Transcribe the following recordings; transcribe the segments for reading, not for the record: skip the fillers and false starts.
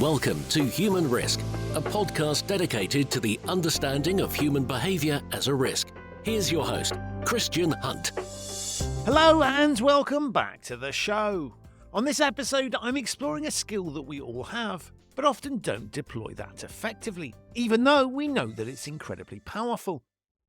Welcome to Human Risk, a podcast dedicated to the understanding of human behaviour as a risk. Here's your host, Christian Hunt. Hello and welcome back to the show. On this episode, I'm exploring a skill that we all have, but often don't deploy that effectively, even though we know that it's incredibly powerful.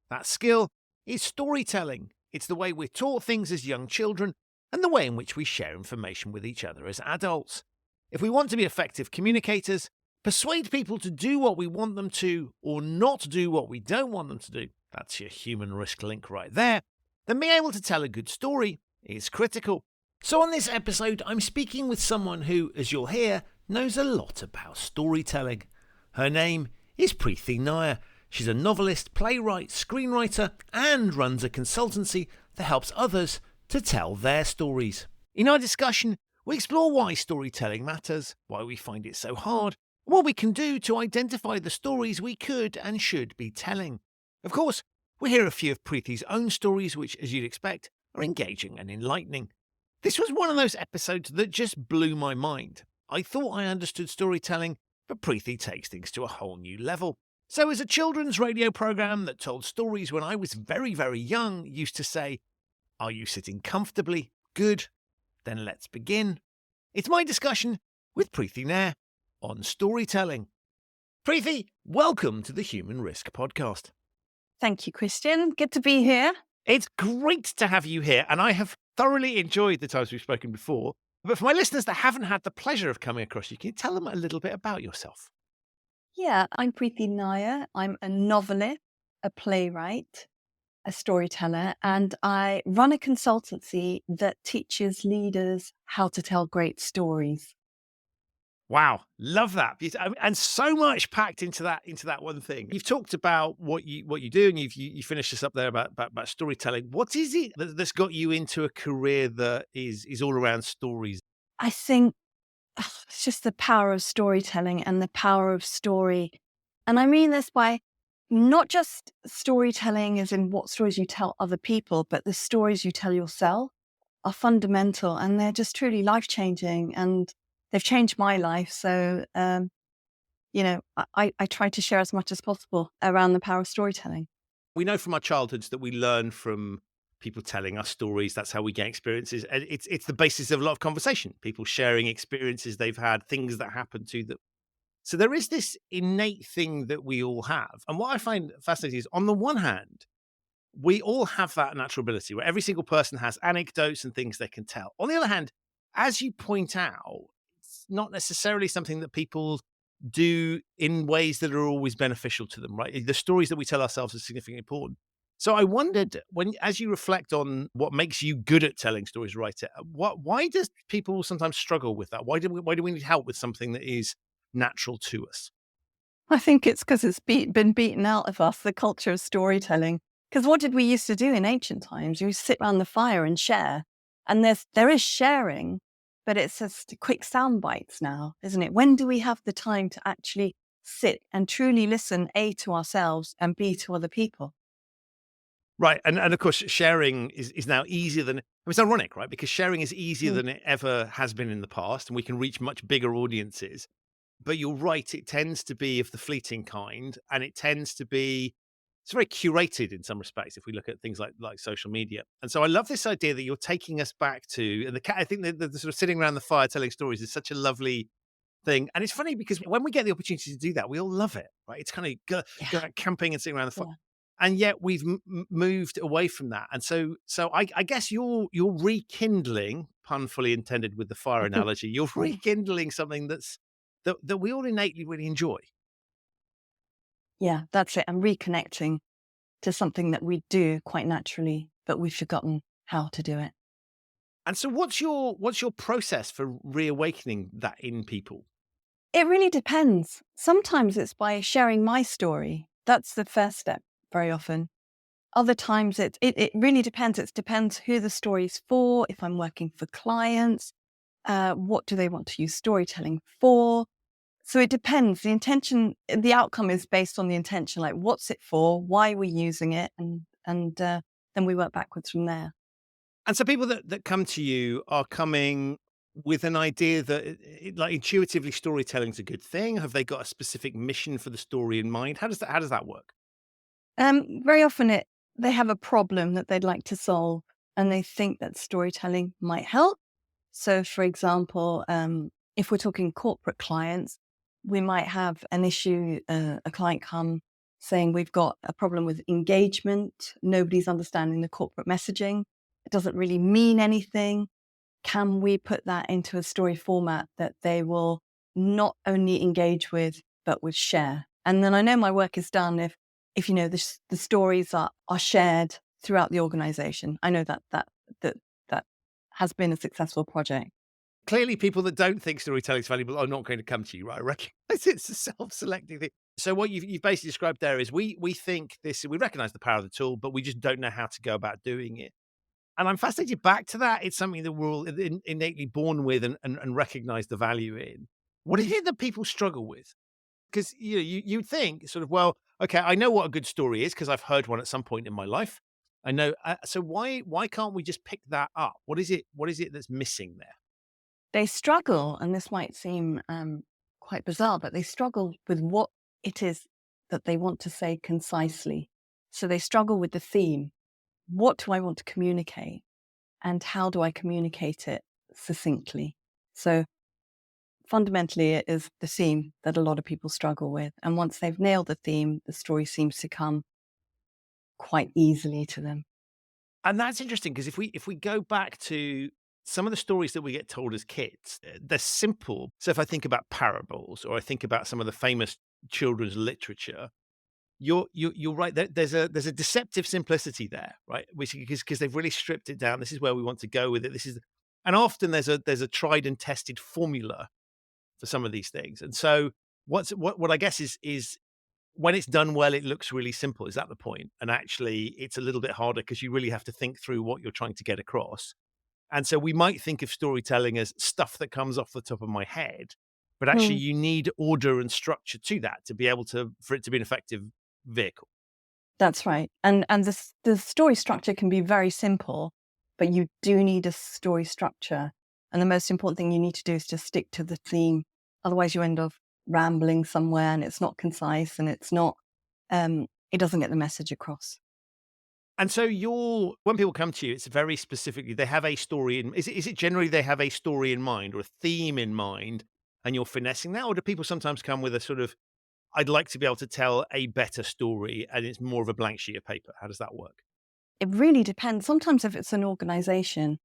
That skill is storytelling. It's the way we're taught things as young children and the way in which we share information with each other as adults. If we want to be effective communicators, persuade people to do what we want them to or not do what we don't want them to do, that's your human risk link right there, then being able to tell a good story is critical. So on this episode, I'm speaking with someone who, as you'll hear, knows a lot about storytelling. Her name is Preethi Nair. She's a novelist, playwright, screenwriter, and runs a consultancy that helps others to tell their stories. In our discussion, we explore why storytelling matters, why we find it so hard, and what we can do to identify the stories we could and should be telling. Of course, we hear a few of Preethi's own stories, which, as you'd expect, are engaging and enlightening. This was one of those episodes that just blew my mind. I thought I understood storytelling, but Preethi takes things to a whole new level. So as a children's radio program that told stories when I was very, very young used to say, "Are you sitting comfortably? Good. Then let's begin." It's my discussion with Preethi Nair on storytelling. Preethi, welcome to the Human Risk Podcast. Thank you, Christian. Good to be here. It's great to have you here, and I have thoroughly enjoyed the times we've spoken before. But for my listeners that haven't had the pleasure of coming across you, can you tell them a little bit about yourself? Yeah, I'm Preethi Nair. I'm a novelist, a playwright, a storyteller, and I run a consultancy that teaches leaders how to tell great stories. Wow, love that. And so much packed into that one thing. You've talked about what you do, and you finished us up there about storytelling. What is it that's got you into a career that is all around stories? I think it's just the power of storytelling and the power of story. And I mean this by not just storytelling as in what stories you tell other people, but the stories you tell yourself are fundamental, and they're just truly life-changing, and they've changed my life. So, I try to share as much as possible around the power of storytelling. We know from our childhoods that we learn from people telling us stories. That's how we get experiences. And it's the basis of a lot of conversation, people sharing experiences they've had, things that happen to them. So there is this innate thing that we all have. And what I find fascinating is, on the one hand, we all have that natural ability where every single person has anecdotes and things they can tell. On the other hand, as you point out, it's not necessarily something that people do in ways that are always beneficial to them, right? The stories that we tell ourselves are significantly important. So I wondered, as you reflect on what makes you good at telling stories, writer, why does people sometimes struggle with that? Why do we need help with something that is natural to us? I think it's because it's been beaten out of us, the culture of storytelling. Because what did we used to do in ancient times? We used to sit around the fire and share. And there is sharing, but it's just quick sound bites now, isn't it? When do we have the time to actually sit and truly listen, A, to ourselves, and B, to other people? Right. And of course, sharing is now easier than, it's ironic, right? Because sharing is easier than it ever has been in the past, and we can reach much bigger audiences. But you're right, it tends to be of the fleeting kind, and it tends to be, it's very curated in some respects if we look at things like social media. And so I love this idea that you're taking us back to, and I think the sort of sitting around the fire telling stories is such a lovely thing. And it's funny because when we get the opportunity to do that, we all love it, right? It's kind of go out camping and sitting around the fire. Yeah. And yet we've moved away from that. And so I guess you're rekindling, pun fully intended with the fire analogy, you're rekindling something that we all innately really enjoy. Yeah, that's it. I'm reconnecting to something that we do quite naturally, but we've forgotten how to do it. And so what's your process for reawakening that in people? It really depends. Sometimes it's by sharing my story. That's the first step very often. Other times it really depends. It depends who the story's for, if I'm working for clients, what do they want to use storytelling for? So it depends. The intention, the outcome is based on the intention, like what's it for, why are we using it, and then we work backwards from there. And so people that come to you are coming with an idea that like intuitively storytelling is a good thing? Have they got a specific mission for the story in mind? How does that work? Very often they have a problem that they'd like to solve, and they think that storytelling might help. So, for example, if we're talking corporate clients, we might have an issue, a client come saying we've got a problem with engagement. Nobody's understanding the corporate messaging. It doesn't really mean anything. Can we put that into a story format that they will not only engage with, but with share? And then I know my work is done if the stories are shared throughout the organization. I know that has been a successful project. Clearly, people that don't think storytelling is valuable are not going to come to you, right? I recognize it's a self-selecting thing. So what you've basically described there is we think this, we recognize the power of the tool, but we just don't know how to go about doing it. And I'm fascinated back to that. It's something that we're all innately born with and recognize the value in. What is it that people struggle with? Because you'd think sort of, well, okay, I know what a good story is because I've heard one at some point in my life. I know. So why can't we just pick that up? What is it? What is it that's missing there? They struggle, and this might seem quite bizarre, but they struggle with what it is that they want to say concisely. So they struggle with the theme. What do I want to communicate? And how do I communicate it succinctly? So fundamentally, it is the theme that a lot of people struggle with. And once they've nailed the theme, the story seems to come quite easily to them. And that's interesting because if we go back to some of the stories that we get told as kids, they're simple. So if I think about parables or I think about some of the famous children's literature, you're right. There's a deceptive simplicity there, right? Which because they've really stripped it down. This is where we want to go with it. And often there's a tried and tested formula for some of these things. And so what I guess is when it's done well, it looks really simple. Is that the point? And actually, it's a little bit harder because you really have to think through what you're trying to get across. And so we might think of storytelling as stuff that comes off the top of my head, but actually you need order and structure to that to be able for it to be an effective vehicle. That's right. And the story structure can be very simple, but you do need a story structure. And the most important thing you need to do is just stick to the theme. Otherwise, you end up rambling somewhere, and it's not concise, and it doesn't get the message across. And so when people come to you, it's very specifically, they have a story is it generally they have a story in mind or a theme in mind and you're finessing that? Or do people sometimes come with a sort of, I'd like to be able to tell a better story and it's more of a blank sheet of paper? How does that work? It really depends. Sometimes if it's an organization,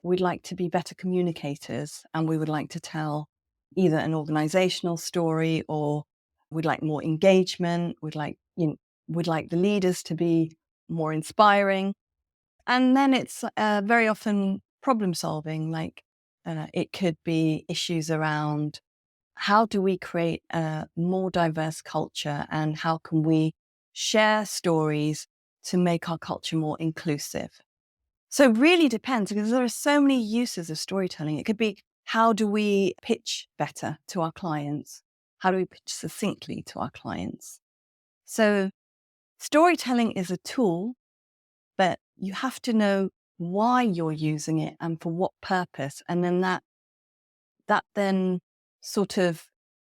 we'd like to be better communicators, and we would like to tell either an organizational story, or we'd like more engagement. We'd like the leaders to be more inspiring. And then it's very often problem solving. Like it could be issues around how do we create a more diverse culture, and how can we share stories to make our culture more inclusive. So it really depends, because there are so many uses of storytelling. It could be, how do we pitch better to our clients? How do we pitch succinctly to our clients? So storytelling is a tool, but you have to know why you're using it and for what purpose. And then that then sort of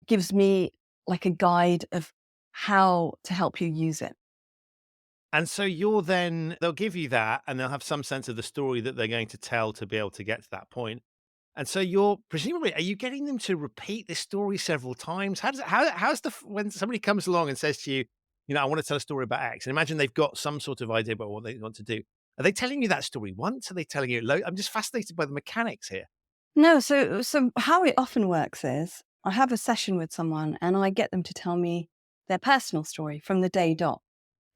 gives me like a guide of how to help you use it. And so they'll give you that and they'll have some sense of the story that they're going to tell to be able to get to that point. And so are you getting them to repeat this story several times? When somebody comes along and says to you, I want to tell a story about X, and imagine they've got some sort of idea about what they want to do. Are they telling you that story once? Are they telling you I'm just fascinated by the mechanics here. No, so how it often works is I have a session with someone and I get them to tell me their personal story from the day dot.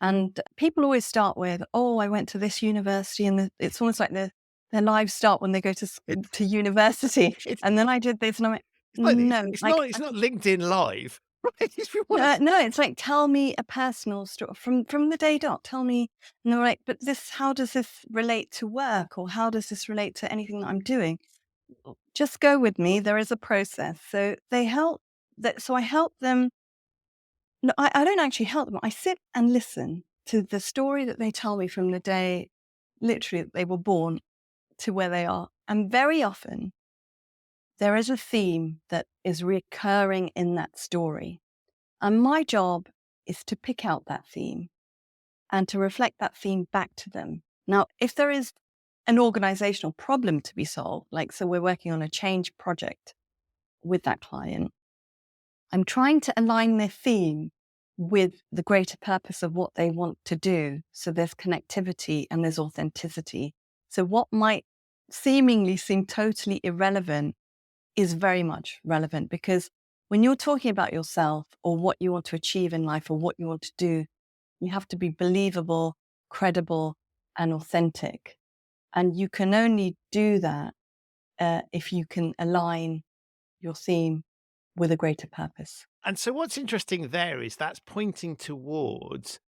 And people always start with, "Oh, I went to this university," and it's almost like their lives start when they go to university. It's, And then I did this, and I'm like, it's, no, it's like not it's not LinkedIn Live, right? If you want to- no, it's like, tell me a personal story from the day dot. Tell me, and they're like, but how does this relate to work, or how does this relate to anything that I'm doing? Just go with me. There is a process. So so I help them. No, I don't actually help them. I sit and listen to the story that they tell me from the day, literally, they were born to where they are. And very often there is a theme that is recurring in that story. And my job is to pick out that theme and to reflect that theme back to them. Now, if there is an organizational problem to be solved, like, so we're working on a change project with that client, I'm trying to align their theme with the greater purpose of what they want to do. So there's connectivity and there's authenticity. So what might seemingly seem totally irrelevant is very much relevant, because when you're talking about yourself or what you want to achieve in life or what you want to do, you have to be believable, credible, and authentic. And you can only do that if you can align your theme with a greater purpose. And so what's interesting there is that's pointing towards,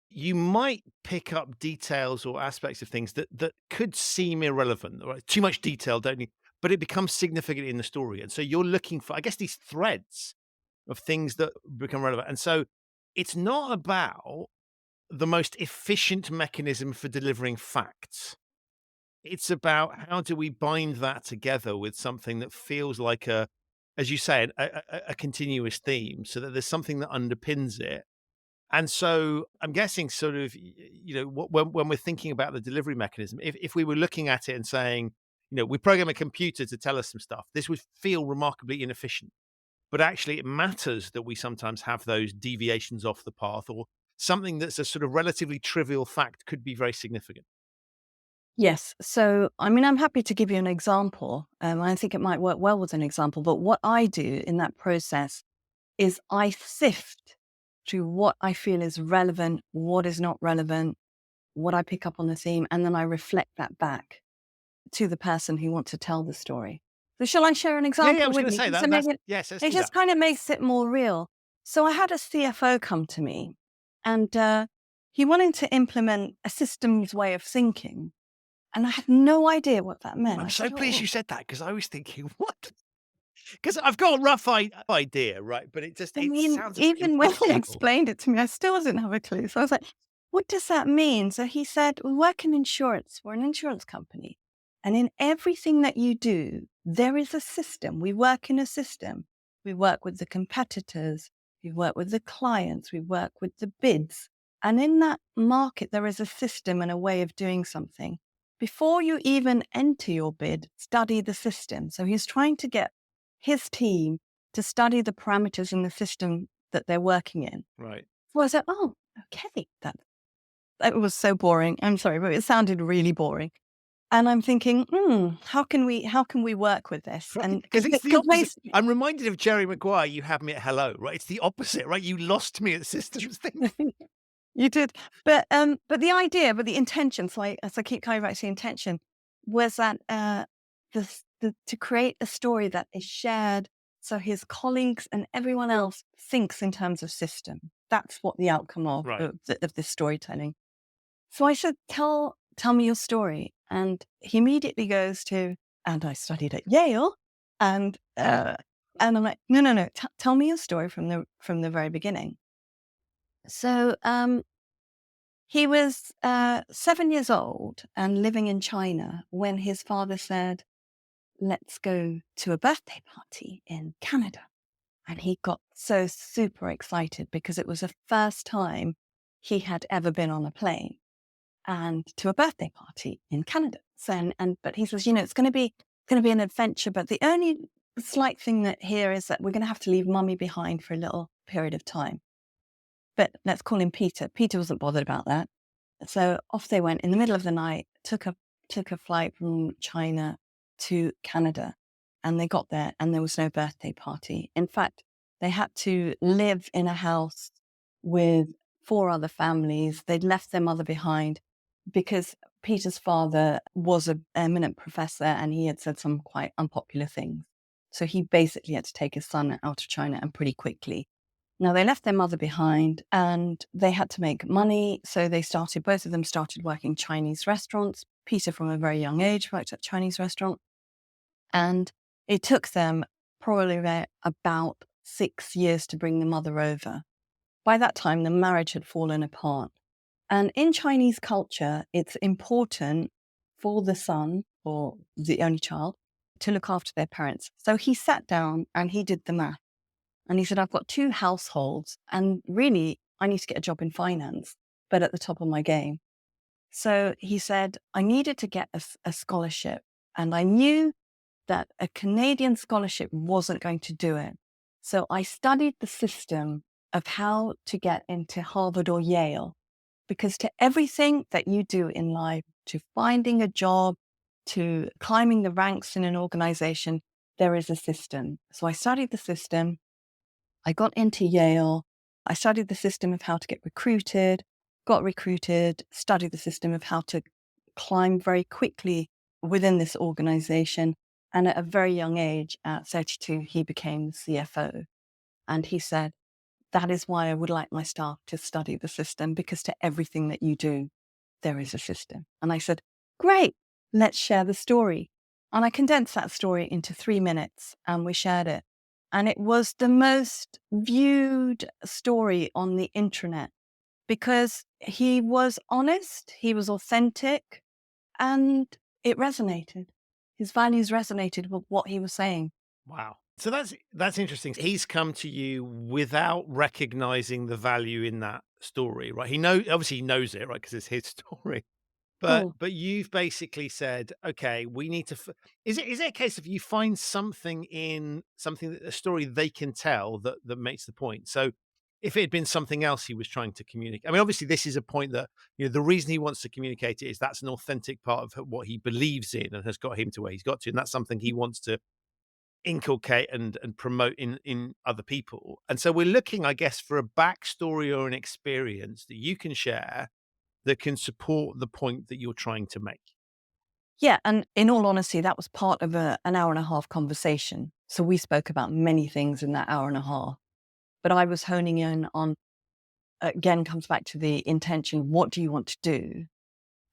you might pick up details or aspects of things that could seem irrelevant, right? Too much detail, don't you? But it becomes significant in the story. And so you're looking for, I guess, these threads of things that become relevant. And so it's not about the most efficient mechanism for delivering facts. It's about how do we bind that together with something that feels like a, as you say, a continuous theme, so that there's something that underpins it. And so I'm guessing sort of, when we're thinking about the delivery mechanism, if we were looking at it and saying, we program a computer to tell us some stuff, this would feel remarkably inefficient. But actually it matters that we sometimes have those deviations off the path, or something that's a sort of relatively trivial fact could be very significant. Yes. So, I mean, I'm happy to give you an example. I think it might work well with an example. But what I do in that process is I sift through what I feel is relevant, what is not relevant, what I pick up on the theme, and then I reflect that back to the person who wants to tell the story. So shall I share an example Yeah, I was with going to you? say So that. maybe Yes, let's it do just that. kind of makes it more real. So I had a CFO come to me, and he wanted to implement a systems way of thinking. And I had no idea what that meant. I'm I so said, pleased "Oh." you said that, because I was thinking, what? Because I've got a rough idea, right? But it I mean, sounds even when he impossible. explained it to me, I still didn't have a clue. So I was like, what does that mean? So he said, we work in insurance. We're an insurance company. And in everything that you do, there is a system. We work in a system. We work with the competitors. We work with the clients. We work with the bids. And in that market, there is a system and a way of doing something. Before you even enter your bid, study the system. So he's trying to get his team to study the parameters in the system that they're working in. Right. So I said, oh, okay. That was so boring. I'm sorry, but it sounded really boring. And I'm thinking, how can we work with this? And Because it's the opposite. basically, I'm reminded of Jerry Maguire, You Have Me at Hello, right? It's the opposite, right? You lost me at systems things. you did, but the idea, but the intention. So as I keep coming back to the intention, was that to create a story that is shared, so his colleagues and everyone else thinks in terms of system. That's what the outcome of Right. of this storytelling. So I said, tell me your story, and he immediately goes to, and I studied at Yale, and I'm like, no, tell me your story from the very beginning. So he was 7 years old and living in China when his father said, let's go to a birthday party in Canada. And he got so super excited because it was the first time he had ever been on a plane and to a birthday party in Canada. So, but he says, it's going to be an adventure. But the only slight thing that here is that we're going to have to leave mummy behind for a little period of time. But let's call him Peter. Peter wasn't bothered about that. So off they went in the middle of the night, took a flight from China to Canada, and they got there and there was no birthday party. In fact, they had to live in a house with 4 other families. They'd left their mother behind because Peter's father was an eminent professor and he had said some quite unpopular things. So he basically had to take his son out of China, and pretty quickly. Now, they left their mother behind and they had to make money. So both of them started working Chinese restaurants. Peter, from a very young age, worked at a Chinese restaurant. And it took them probably about 6 years to bring the mother over. By that time, the marriage had fallen apart. And in Chinese culture, it's important for the son, or the only child, to look after their parents. So he sat down and he did the math. And he said, I've got two households and really I need to get a job in finance, but at the top of my game. So he said, I needed to get a scholarship. And I knew that a Canadian scholarship wasn't going to do it. So I studied the system of how to get into Harvard or Yale, because to everything that you do in life, to finding a job, to climbing the ranks in an organization, there is a system. So I studied the system. I got into Yale. I studied the system of how to get recruited, got recruited, studied the system of how to climb very quickly within this organization. And at a very young age, at 32, he became the CFO. And he said, that is why I would like my staff to study the system, because to everything that you do, there is a system. And I said, great, let's share the story. And I condensed that story into 3 minutes and we shared it. And it was the most viewed story on the intranet because he was honest, he was authentic, and it resonated. His values resonated with what he was saying. Wow. So that's interesting. He's come to you without recognizing the value in that story, right? Obviously he knows it, right? Because it's his story. Mm. But you've basically said, okay, we need to. Is it a case of you find something in something that a story they can tell that makes the point? So if it had been something else he was trying to communicate, I mean, obviously this is a point that the reason he wants to communicate it is that's an authentic part of what he believes in and has got him to where he's got to, and that's something he wants to inculcate and promote in other people. And so we're looking, I guess, for a backstory or an experience that you can share that can support the point that you're trying to make. Yeah. And in all honesty, that was part of an hour and a half conversation. So we spoke about many things in that hour and a half. But I was honing in on, again, comes back to the intention. What do you want to do?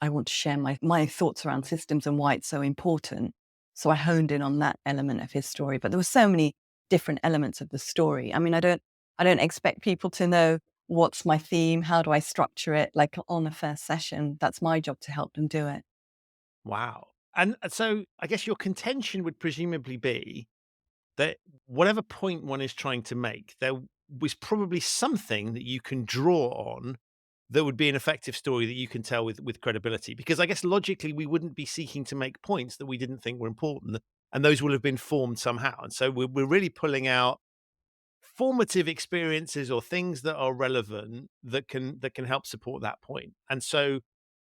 I want to share my thoughts around systems and why it's so important. So I honed in on that element of his story. But there were so many different elements of the story. I mean, I don't expect people to know what's my theme, how do I structure it, like on a first session. That's my job to help them do it. Wow. And so I guess your contention would presumably be that whatever point one is trying to make, there was probably something that you can draw on that would be an effective story that you can tell with credibility. Because I guess logically we wouldn't be seeking to make points that we didn't think were important, and those will have been formed somehow. And so we're really pulling out formative experiences or things that are relevant that can help support that point. And so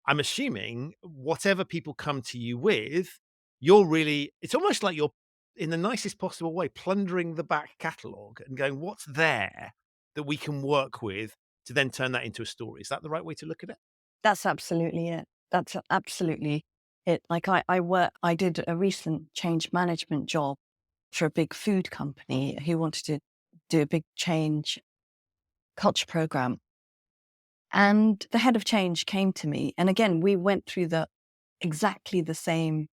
I'm assuming whatever people come to you with, it's almost like you're, in the nicest possible way, plundering the back catalogue and going, what's there that we can work with to then turn that into a story? Is that the right way to look at it? That's absolutely it. That's absolutely it. Like I did a recent change management job for a big food company who wanted to do a big change culture program. And the head of change came to me. And again, we went through exactly the same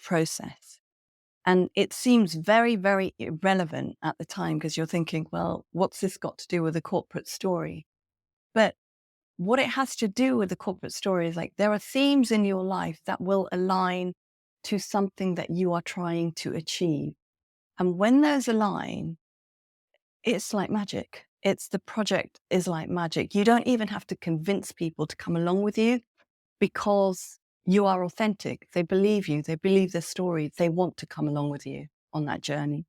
process. And it seems very, very irrelevant at the time because you're thinking, well, what's this got to do with a corporate story? But what it has to do with the corporate story is like there are themes in your life that will align to something that you are trying to achieve. And when those align, it's like magic. The project is like magic. You don't even have to convince people to come along with you because you are authentic. They believe you. They believe the story. They want to come along with you on that journey.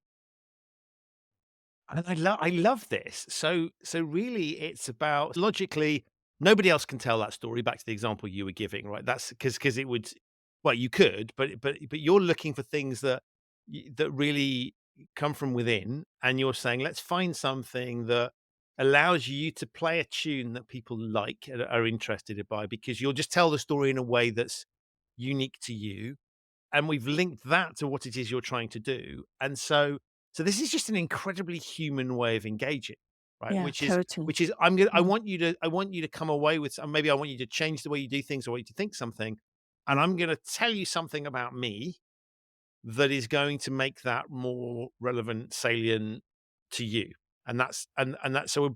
And I love this. So really it's about, logically, nobody else can tell that story. Back to the example you were giving, right? That's because it would, well, you could, but you're looking for things that really come from within, and you're saying, let's find something that allows you to play a tune that people like and are interested by, because you'll just tell the story in a way that's unique to you. And we've linked that to what it is you're trying to do. And so this is just an incredibly human way of engaging, right? Yeah, totally. Which is I want you to come away with, maybe I want you to change the way you do things or way you to think something, and I'm going to tell you something about me that is going to make that more relevant, salient to you. And that's so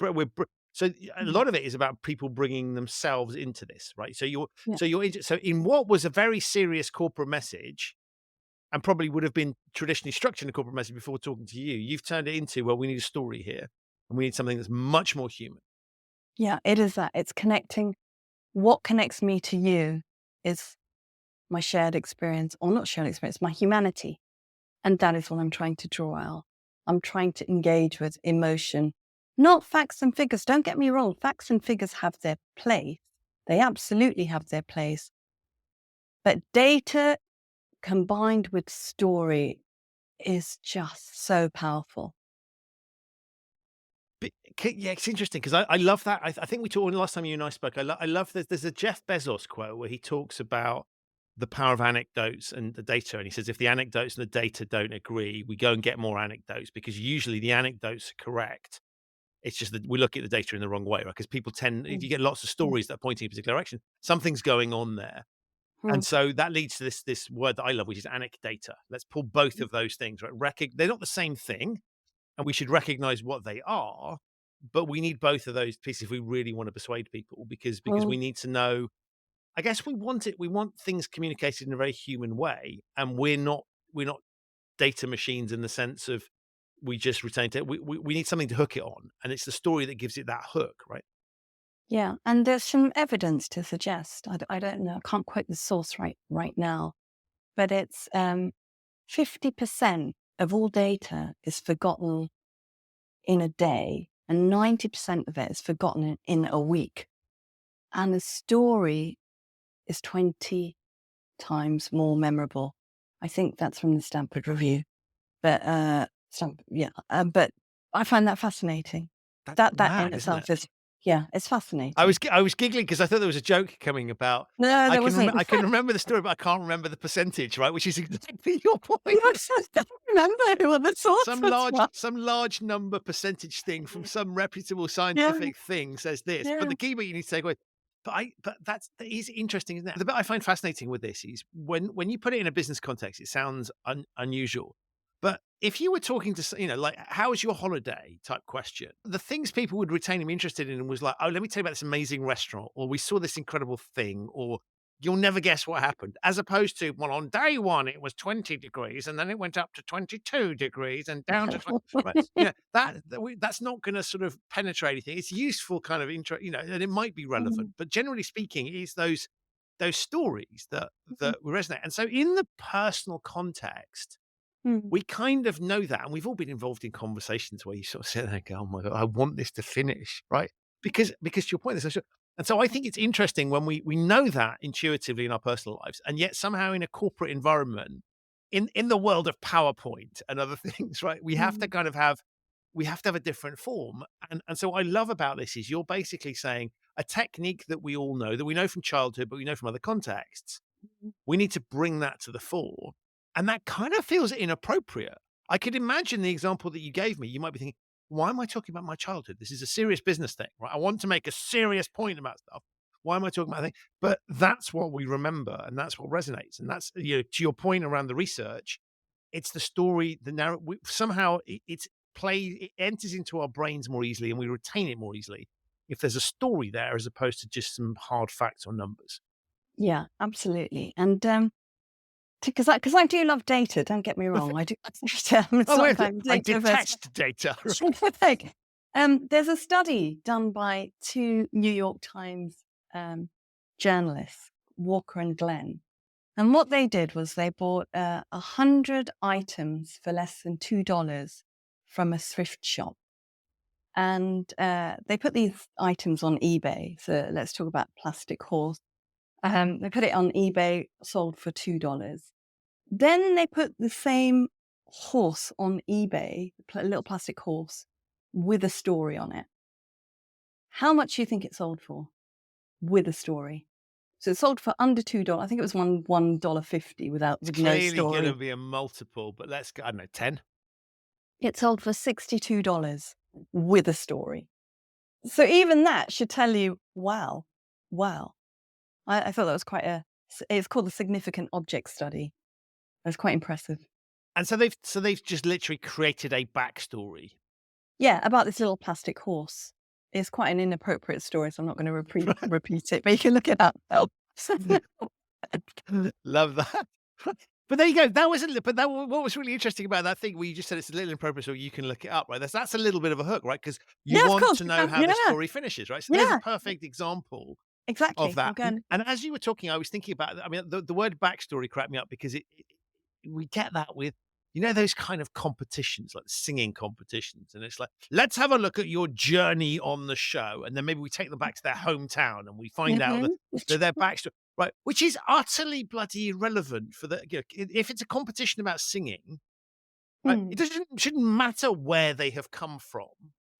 so a lot of it is about people bringing themselves into this, right? So so in what was a very serious corporate message, and probably would have been traditionally structured in a corporate message before talking to you, you've turned it into, well, we need a story here and we need something that's much more human. Yeah, it is that. It's connecting. What connects me to you is my shared experience, or not shared experience, my humanity. And that is what I'm trying to draw out. I'm trying to engage with emotion, not facts and figures. Don't get me wrong. Facts and figures have their place. They absolutely have their place. But data combined with story is just so powerful. But, yeah, it's interesting because I love that. I think we talked last time you and I spoke. I love that there's a Jeff Bezos quote where he talks about the power of anecdotes and the data. And he says, if the anecdotes and the data don't agree, we go and get more anecdotes because usually the anecdotes are correct. It's just that we look at the data in the wrong way, right? Because people tend, if you get lots of stories that are pointing in a particular direction, something's going on there. And so that leads to this word that I love, which is anecdata. Let's pull both of those things, right? They're not the same thing, and we should recognize what they are, but we need both of those pieces if we really want to persuade people, because we need to know. I guess we want it. We want things communicated in a very human way, and we're not data machines in the sense of we just retain it. We need something to hook it on, and it's the story that gives it that hook, right? Yeah, and there's some evidence to suggest. I don't know. I can't quote the source right now, but it's 50% of all data is forgotten in a day, and 90% of it is forgotten in a week. And a story is 20 times more memorable. I think that's from the Stanford Review. But but I find that fascinating. That's That mad, in isn't itself it? is, yeah, it's fascinating. I was giggling because I thought there was a joke coming about. No, there wasn't. I can remember the story, but I can't remember the percentage, right? Which is exactly your point. Yes, I don't remember what the source was. Some large number percentage thing from some reputable Yeah, scientific thing says this. yeah. But the key bit you need to take away. But that is interesting, isn't it? The bit I find fascinating with this is when you put it in a business context, it sounds unusual. But if you were talking to, like, how was your holiday type question, the things people would retain and be interested in was like, oh, let me tell you about this amazing restaurant, or we saw this incredible thing, or you'll never guess what happened, as opposed to, well, on day one, it was 20 degrees and then it went up to 22 degrees and down to 20, right? That's not going to sort of penetrate anything. It's useful kind of intro, and it might be relevant, but generally speaking, it's those stories that resonate. And so in the personal context, we kind of know that, and we've all been involved in conversations where you sort of sit there and go, "Oh my God, I want this to finish," right? Because to your point, and so I think it's interesting when we know that intuitively in our personal lives, and yet somehow in a corporate environment, in the world of PowerPoint and other things, right? We have to kind of have a different form, and so what I love about this is you're basically saying a technique that we all know, that we know from childhood, but we know from other contexts. We need to bring that to the fore. And that kind of feels inappropriate. I could imagine the example that you gave me. You might be thinking, why am I talking about my childhood? This is a serious business thing, right? I want to make a serious point about stuff. Why am I talking about that? But that's what we remember, and that's what resonates. And that's, to your point around the research, it's the story, the narrative. Somehow it enters into our brains more easily, and we retain it more easily if there's a story there as opposed to just some hard facts or numbers. Yeah, absolutely. And because I do love data. Don't get me wrong. I do love data. I detest data. There's a study done by two New York Times journalists, Walker and Glenn. And what they did was they bought 100 items for less than $2 from a thrift shop. And they put these items on eBay. So let's talk about plastic horse. They put it on eBay, sold for $2. Then they put the same horse on eBay, a little plastic horse, with a story on it. How much do you think it sold for with a story? So it sold for under $2. I think it was $1.50 with no story. Clearly going to be a multiple, but let's go, I don't know, 10. It sold for $62 with a story. So even that should tell you, wow. I thought that was it's called the significant object study. That's quite impressive. And so they've just literally created a backstory. Yeah, about this little plastic horse. It's quite an inappropriate story, so I'm not going to repeat it, but you can look it up. Love that. But there you go. That was what was really interesting about that thing where you just said it's a little improper, so you can look it up, right? That's a little bit of a hook, right? Because you Yeah, of want course. to You know can, how the yeah, story finishes, right? So there's a yeah, perfect example of exactly. I'm that. going, And as you were talking, I was thinking about, I mean, the word backstory cracked me up because we get that with, those kind of competitions, like singing competitions. And it's like, let's have a look at your journey on the show. And then maybe we take them back to their hometown and we find out mhm. their backstory, right? Which is utterly bloody irrelevant for if it's a competition about singing, right? It Mm, shouldn't matter where they have come from.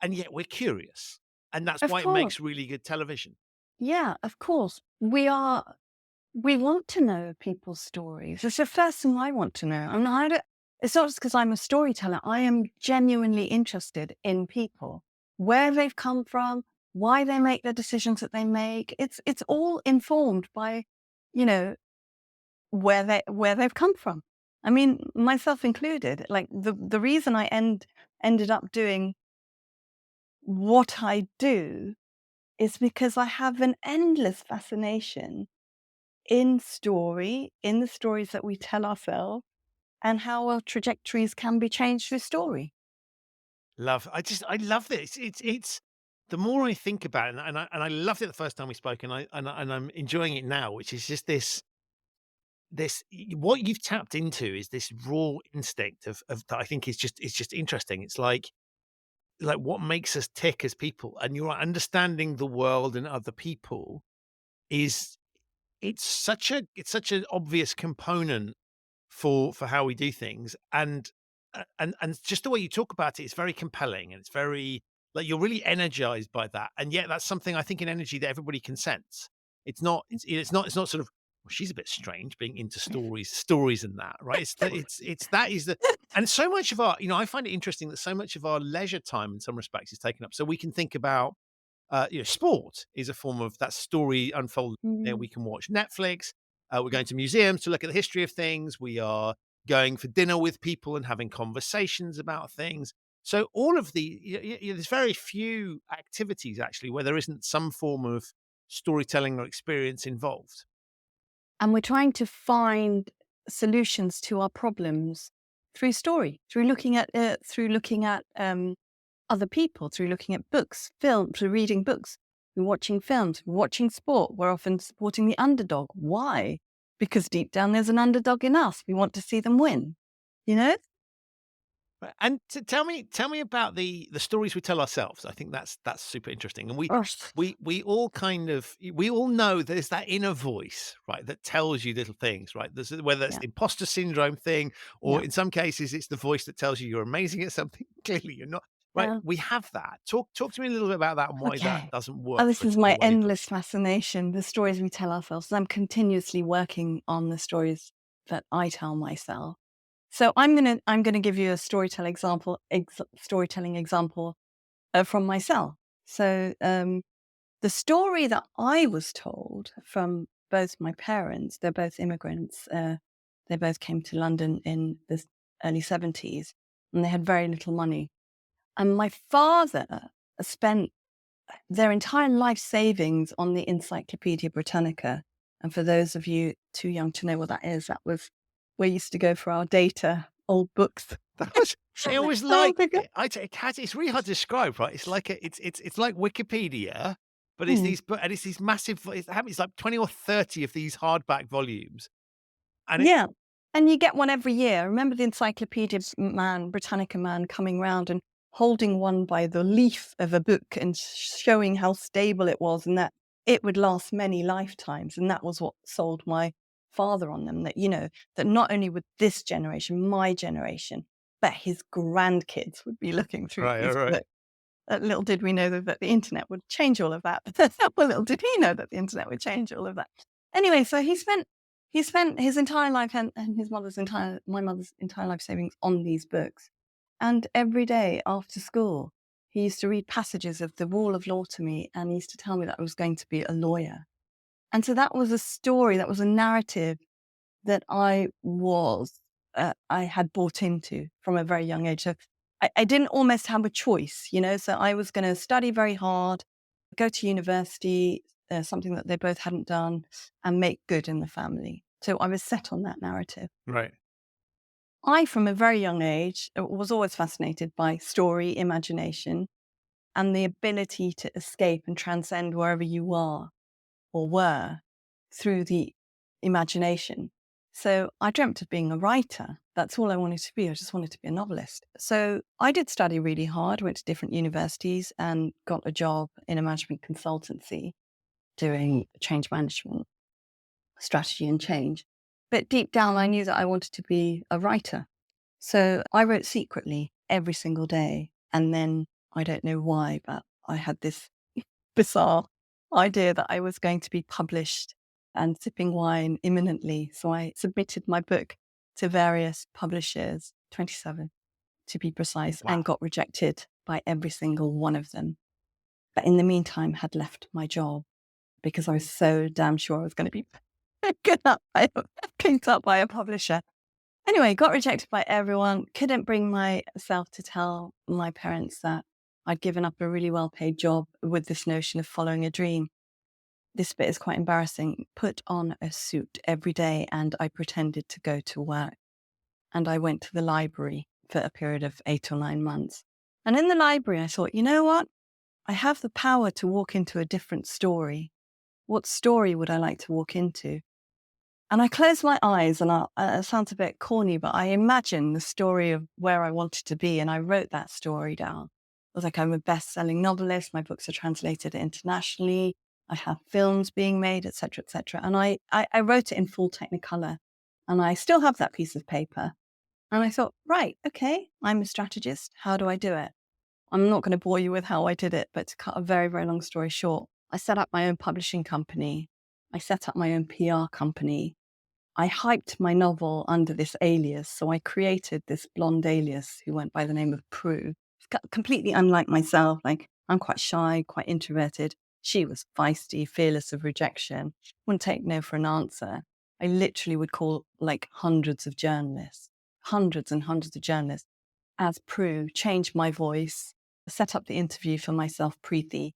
And yet we're curious. And that's of why it course. makes really good television. Yeah, of course. We want to know people's stories. It's the first thing I want to know. It's not just because I'm a storyteller. I am genuinely interested in people, where they've come from, why they make the decisions that they make. It's all informed by, you know, where they've come from. I mean, myself included. Like the reason ended up doing what I do is because I have an endless fascination in the stories that we tell ourselves, and how our trajectories can be changed through story. I love this. It's the more I think about it, and I loved it the first time we spoke, and I'm enjoying it now, which is just what you've tapped into is this raw instinct of that I think is just interesting. It's like what makes us tick as people, and you're understanding the world and other people is it's such an obvious component for how we do things, and just the way you talk about it is very compelling, and it's very like you're really energized by that, and yet that's something I think in energy that everybody can sense. It's not sort of, well, she's a bit strange being into stories and that, right? It's that is the and so much of our, I find it interesting that so much of our leisure time in some respects is taken up, so we can think about sport is a form of that story unfolding. There Mm. we can watch Netflix. We're going to museums to look at the history of things. We are going for dinner with people and having conversations about things. So all of there's very few activities actually where there isn't some form of storytelling or experience involved. And we're trying to find solutions to our problems through story, through looking at other people, through looking at books, film, through reading books, through watching films, watching sport. We're often supporting the underdog. Why? Because deep down there's an underdog in us. We want to see them win. You know? Right, and tell me about the stories we tell ourselves. I think that's super interesting, and Ugh. we all we all know there's that inner voice, right, that tells you little things, right? Whether it's Yeah, the imposter syndrome thing, or yeah, in some cases it's the voice that tells you you're amazing at something. Clearly, you're not. Right? yeah. We have that. Talk to me a little bit about that and why that Okay. doesn't Oh, work this for is the my way you do it. endless fascination, the stories we tell ourselves. I'm continuously working on the stories that I tell myself. So I'm gonna give you a storytelling example from myself. So the story that I was told from both my parents, they're both immigrants. They both came to London in the early 70s, and they had very little money. And my father spent their entire life savings on the Encyclopedia Britannica. And for those of you too young to know what that was where we used to go for our data, old books. That was I always Oh like my God. it's really hard to describe, right? It's like it's like Wikipedia, but Mm. it's these massive it's like 20 or 30 of these hardback volumes. And it Yeah. And you get one every year. I remember the Britannica man coming round and holding one by the leaf of a book and showing how stable it was and that it would last many lifetimes. And that was what sold my father on them, that, that not only would this generation, my generation, but his grandkids would be looking through right, these right. books. Little did we know that the internet would change all of that. Well, little did he know that the internet would change all of that. Anyway, so he spent his entire life and my mother's entire life savings on these books. And every day after school, he used to read passages of the Wall of Law to me, and he used to tell me that I was going to be a lawyer. And so that was a story, that was a narrative that I had bought into from a very young age. So I didn't almost have a choice, So I was going to study very hard, go to university, something that they both hadn't done, and make good in the family. So I was set on that narrative. Right. I, from a very young age, was always fascinated by story, imagination, and the ability to escape and transcend wherever you are or were through the imagination. So I dreamt of being a writer. That's all I wanted to be. I just wanted to be a novelist. So I did study really hard, went to different universities and got a job in a management consultancy doing change management, strategy and change. But deep down, I knew that I wanted to be a writer. So I wrote secretly every single day. And then I don't know why, but I had this bizarre idea that I was going to be published and sipping wine imminently. So I submitted my book to various publishers, 27 to be precise, Wow. and got rejected by every single one of them. But in the meantime, had left my job because I was so damn sure I was going to be picked up by a publisher. Anyway, got rejected by everyone. Couldn't bring myself to tell my parents that I'd given up a really well-paid job with this notion of following a dream. This bit is quite embarrassing. Put on a suit every day and I pretended to go to work. And I went to the library for a period of 8 or 9 months. And in the library, I thought, you know what? I have the power to walk into a different story. What story would I like to walk into? And I closed my eyes, and it sounds a bit corny, but I imagined the story of where I wanted to be, and I wrote that story down. I was like, I'm a best-selling novelist. My books are translated internationally. I have films being made, et cetera, et cetera. And I wrote it in full Technicolor, and I still have that piece of paper. And I thought, right, okay, I'm a strategist. How do I do it? I'm not going to bore you with how I did it, but to cut a very, very long story short, I set up my own publishing company. I set up my own PR company. I hyped my novel under this alias. So I created this blonde alias who went by the name of Prue. Completely unlike myself. Like, I'm quite shy, quite introverted. She was feisty, fearless of rejection, wouldn't take no for an answer. I literally would call like hundreds and hundreds of journalists as Prue, change my voice, set up the interview for myself, Preethi,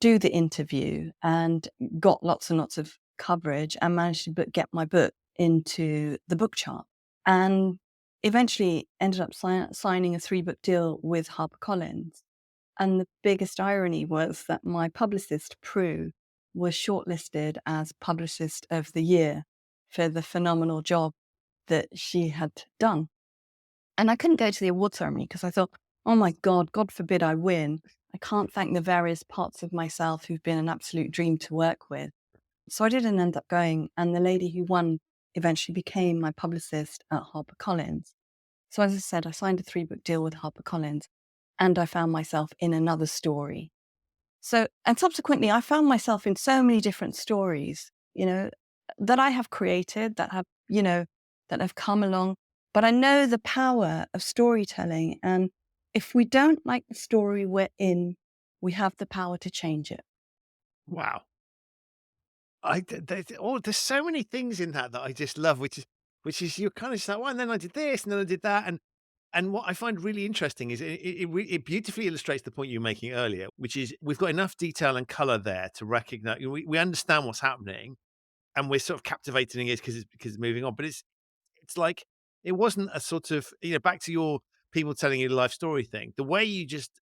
do the interview, and got lots and lots of coverage and managed to get my book into the book chart, and eventually ended up signing a 3-book deal with HarperCollins. And the biggest irony was that my publicist, Prue, was shortlisted as Publicist of the Year for the phenomenal job that she had done. And I couldn't go to the award ceremony because I thought, oh my God forbid I win. I can't thank the various parts of myself who've been an absolute dream to work with. So I didn't end up going. And the lady who won eventually became my publicist at HarperCollins. So as I said, I signed a 3-book deal with HarperCollins, and I found myself in another story. So, and subsequently, I found myself in so many different stories, that I have created, that have come along. But I know the power of storytelling. And if we don't like the story we're in, we have the power to change it. Wow. There's so many things in that I just love, which is you're kind of just like, well, and then I did this, and then I did that, and what I find really interesting is it beautifully illustrates the point you were making earlier, which is we've got enough detail and color there to recognize. We understand what's happening, and we're sort of captivating it because it's moving on. But it's like it wasn't a sort of back to your people telling you the life story thing. The way you just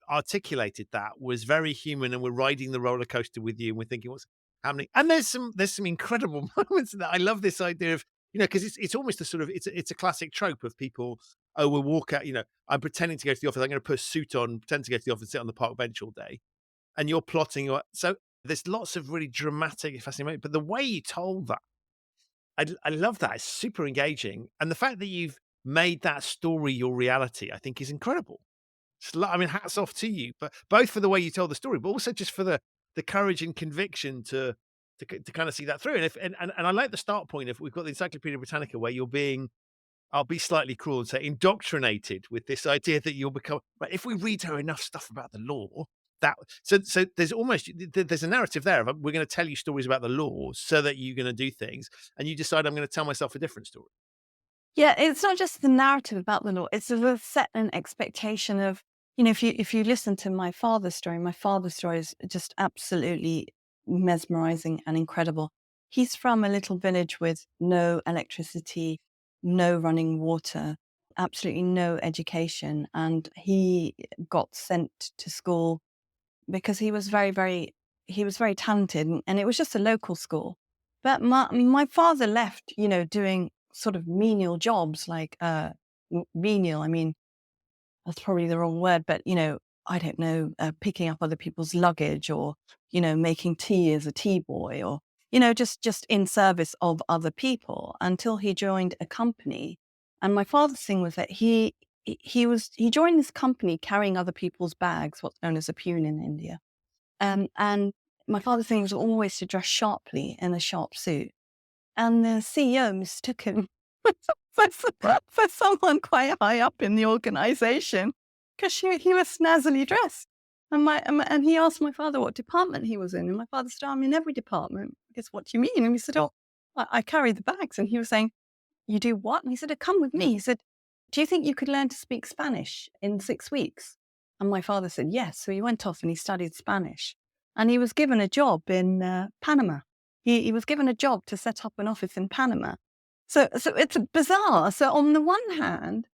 articulated that was very human, and we're riding the roller coaster with you, and we're thinking what's happening. And there's some incredible moments in that. I love this idea of because it's almost a sort of it's a classic trope of people. Oh, we'll walk out. I'm pretending to go to the office. I'm going to put a suit on, pretend to go to the office, and sit on the park bench all day. And you're plotting. So there's lots of really dramatic, fascinating. But the way you told that, I love that. It's super engaging, and the fact that you've made that story your reality, I think, is incredible. I mean, hats off to you, but both for the way you tell the story, but also just for the courage and conviction to kind of see that through. And I like the start point of we've got the Encyclopedia Britannica where you're being, I'll be slightly cruel and say, indoctrinated with this idea that you'll become. Right, if we read her enough stuff about the law, so there's a narrative there of we're going to tell you stories about the law so that you're going to do things, and you decide I'm going to tell myself a different story. Yeah, it's not just the narrative about the law. It's a set an expectation of, if you listen to my father's story is just absolutely mesmerizing and incredible. He's from a little village with no electricity, no running water, absolutely no education. And he got sent to school because he was he was very talented, and it was just a local school. But my father left, doing sort of menial jobs, like menial. I mean, that's probably the wrong word, but I don't know, picking up other people's luggage, or making tea as a tea boy, or just in service of other people, until he joined a company. And my father's thing was that he joined this company carrying other people's bags, what's known as a poon in India. And my father's thing was always to dress sharply in a sharp suit. And the CEO mistook him for someone quite high up in the organization, because he was snazzily dressed. And he asked my father what department he was in. And my father said, I'm in every department. Because what do you mean? And he said, I carry the bags. And he was saying, you do what? And he said, come with me. He said, do you think you could learn to speak Spanish in 6 weeks? And my father said, yes. So he went off and he studied Spanish. And he was given a job in Panama. He was given a job to set up an office in Panama. So it's bizarre. So on the one hand,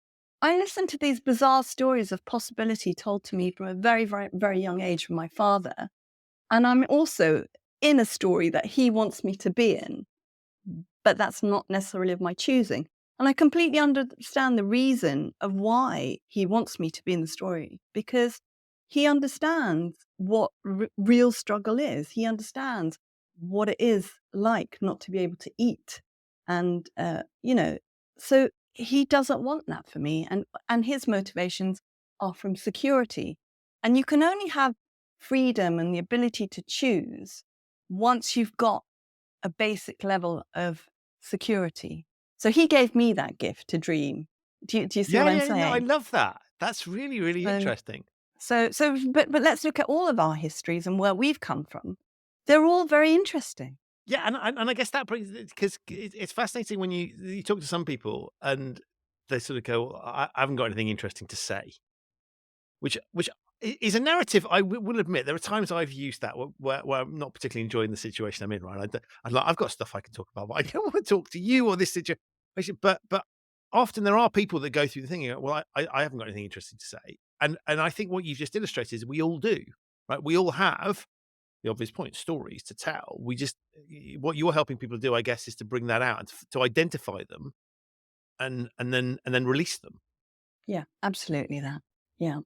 I listened to these bizarre stories of possibility told to me from a very, very, very young age from my father. And I'm also in a story that he wants me to be in, but that's not necessarily of my choosing. And I completely understand the reason of why he wants me to be in the story, because he understands what real struggle is. He understands what it is like not to be able to eat. And, so he doesn't want that for me. And his motivations are from security. And you can only have freedom and the ability to choose once you've got a basic level of security. So he gave me that gift to dream. Do you see what I'm saying? No, I love that. That's really, really interesting. But let's look at all of our histories and where we've come from. They're all very interesting. Yeah, and I guess that brings, because it's fascinating when you talk to some people and they sort of go, I haven't got anything interesting to say, which is a narrative. I will admit there are times I've used that where I'm not particularly enjoying the situation I'm in. Right, I've got stuff I can talk about, but I don't want to talk to you or this situation. But often there are people that go through the thing. You go, well, I haven't got anything interesting to say, and I think what you've just illustrated is we all do, right? We all have the obvious point, stories to tell. What you're helping people do, I guess, is to bring that out and to identify them, and then release them. Yeah, absolutely that. Yeah.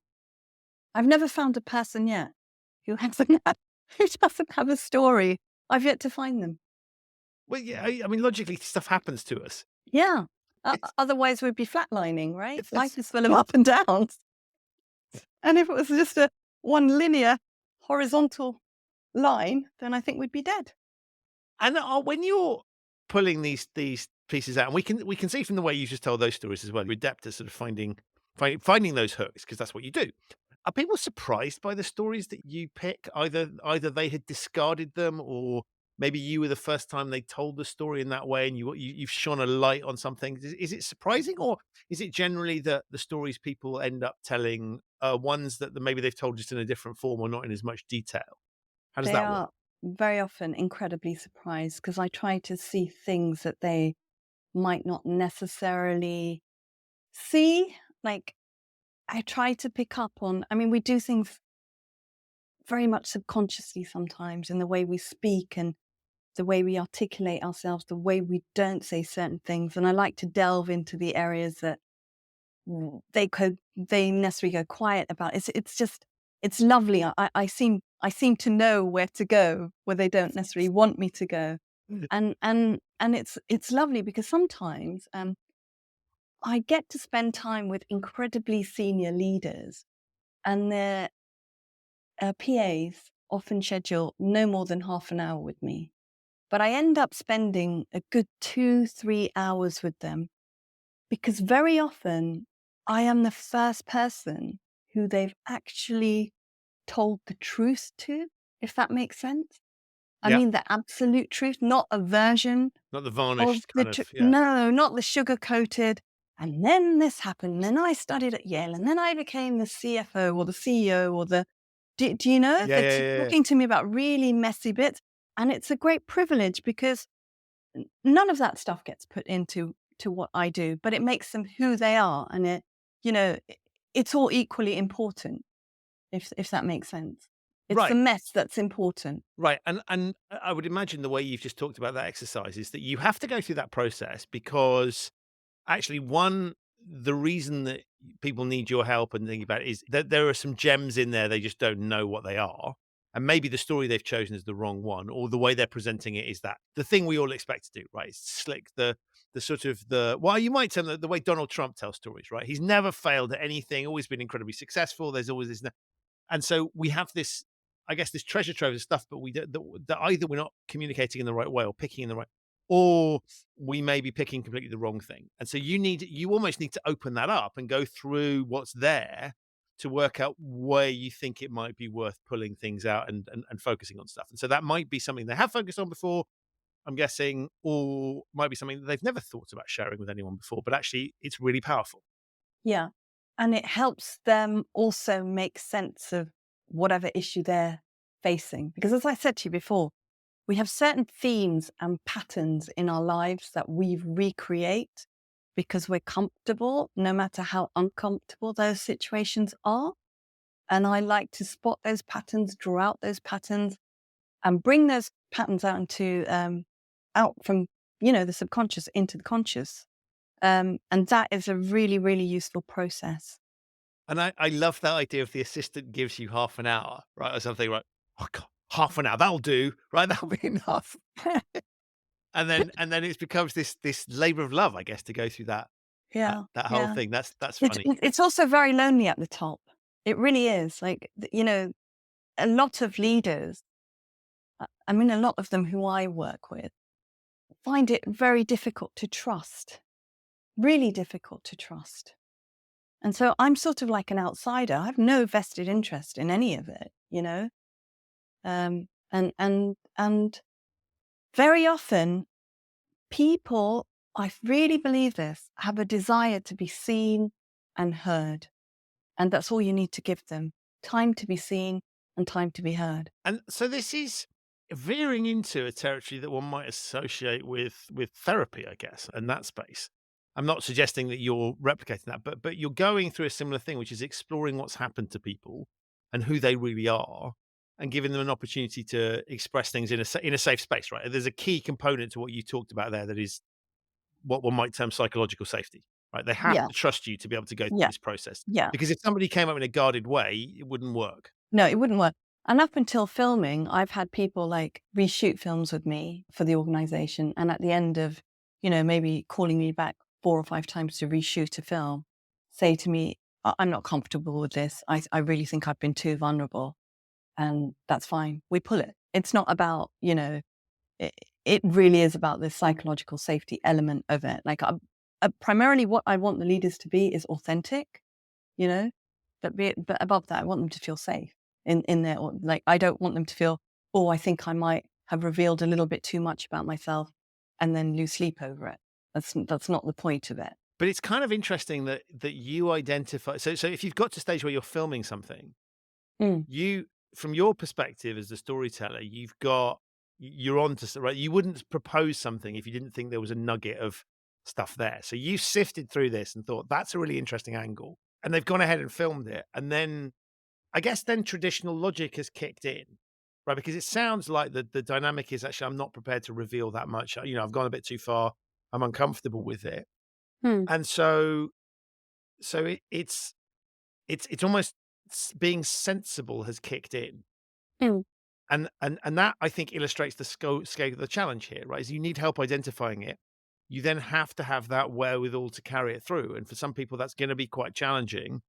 I've never found a person yet who doesn't have a story. I've yet to find them. Well, yeah, I mean, logically, stuff happens to us. Yeah. Otherwise, we'd be flatlining, right? Life is full of up and downs. And if it was just a one linear horizontal line, then I think we'd be dead. And when you're pulling these pieces out, and we can see from the way you just told those stories as well, you're adept at sort of finding those hooks, because that's what you do. Are people surprised by the stories that you pick? Either they had discarded them, or maybe you were the first time they told the story in that way, and you've shone a light on something. Is it surprising, or is it generally that the stories people end up telling are ones that maybe they've told just in a different form or not in as much detail? How does They that are work? very often incredibly surprised, because I try to see things that they might not necessarily see. Like, I try to pick up on, I mean, we do things very much subconsciously sometimes in the way we speak and the way we articulate ourselves, the way we don't say certain things. And I like to delve into the areas that they necessarily go quiet about. It's lovely. I seem to know where to go where they don't necessarily want me to go. And it's lovely, because sometimes I get to spend time with incredibly senior leaders, and their PAs often schedule no more than half an hour with me. But I end up spending a good 2-3 hours with them, because very often I am the first person who they've actually told the truth to, if that makes sense. I Yeah. mean, the absolute truth, not a version Not the of varnished the kind of, truth. yeah. No, not the sugar-coated. And then this happened, and then I studied at Yale, and then I became the CFO or the CEO or the... Do you know? Yeah, They're yeah. talking to me about really messy bits. And it's a great privilege, because none of that stuff gets put into to what I do, but it makes them who they are. And it's all equally important, if that makes sense. It's the Right. mess that's important. Right. And I would imagine the way you've just talked about that exercise is that you have to go through that process because actually, the reason that people need your help and thinking about it is that there are some gems in there, they just don't know what they are. And maybe the story they've chosen is the wrong one, or the way they're presenting it is that the thing we all expect to do, right? It's slick, the sort of well, you might tell the way Donald Trump tells stories, right? He's never failed at anything, always been incredibly successful. There's always this, and so we have this, I guess, this treasure trove of stuff, but we that either we're not communicating in the right way or picking in the right, or we may be picking completely the wrong thing. And so you almost need to open that up and go through what's there to work out where you think it might be worth pulling things out and focusing on stuff. And so that might be something they have focused on before, I'm guessing, or might be something that they've never thought about sharing with anyone before, but actually it's really powerful. Yeah. And it helps them also make sense of whatever issue they're facing. Because as I said to you before, we have certain themes and patterns in our lives that we recreate because we're comfortable, no matter how uncomfortable those situations are. And I like to spot those patterns, draw out those patterns, and bring those patterns out from, the subconscious into the conscious. And that is a really, really useful process. And I love that idea of the assistant gives you half an hour, right? Or something, right? Oh God, half an hour, that'll do, right? That'll be enough. And then it becomes this labor of love, I guess, to go through Yeah. that whole Yeah. thing. That's It's, funny. it's also very lonely at the top. It really is. Like, a lot of leaders, I mean, a lot of them who I work with, find it very difficult to trust, really difficult to trust. And so I'm sort of like an outsider. I have no vested interest in any of it, and very often people, I really believe this, have a desire to be seen and heard. And that's all you need to give them: time to be seen and time to be heard. And so this is veering into a territory that one might associate with therapy, I guess, and that space. I'm not suggesting that you're replicating that, but you're going through a similar thing, which is exploring what's happened to people and who they really are, and giving them an opportunity to express things in a safe space. Right? There's a key component to what you talked about there that is what one might term psychological safety. Right? They have Yeah, to trust you to be able to go through yeah, this process, yeah. because if somebody came up in a guarded way, it wouldn't work. No, it wouldn't work. And up until filming, I've had people like reshoot films with me for the organization. And at the end of, maybe calling me back 4 or 5 times to reshoot a film, say to me, I'm not comfortable with this. I really think I've been too vulnerable. And that's fine. We pull it. It's not about, it really is about the psychological safety element of it. Like, primarily what I want the leaders to be is authentic, you know, but above that, I want them to feel safe in their, like, I don't want them to feel, oh, I think I might have revealed a little bit too much about myself and then lose sleep over it. That's not the point of it. But it's kind of interesting that you identify. So if you've got to a stage where you're filming something, Mm. you, from your perspective as the storyteller, you're on to, right. You wouldn't propose something if you didn't think there was a nugget of stuff there. So you sifted through this and thought that's a really interesting angle, and they've gone ahead and filmed it. And then I guess then traditional logic has kicked in, right? Because it sounds like the dynamic is actually I'm not prepared to reveal that much. I've gone a bit too far. I'm uncomfortable with it. Hmm. And so it's almost being sensible has kicked in, Mm. and that I think illustrates the scale of the challenge here, right? Is you need help identifying it. You then have to have that wherewithal to carry it through, and for some people that's going to be quite challenging,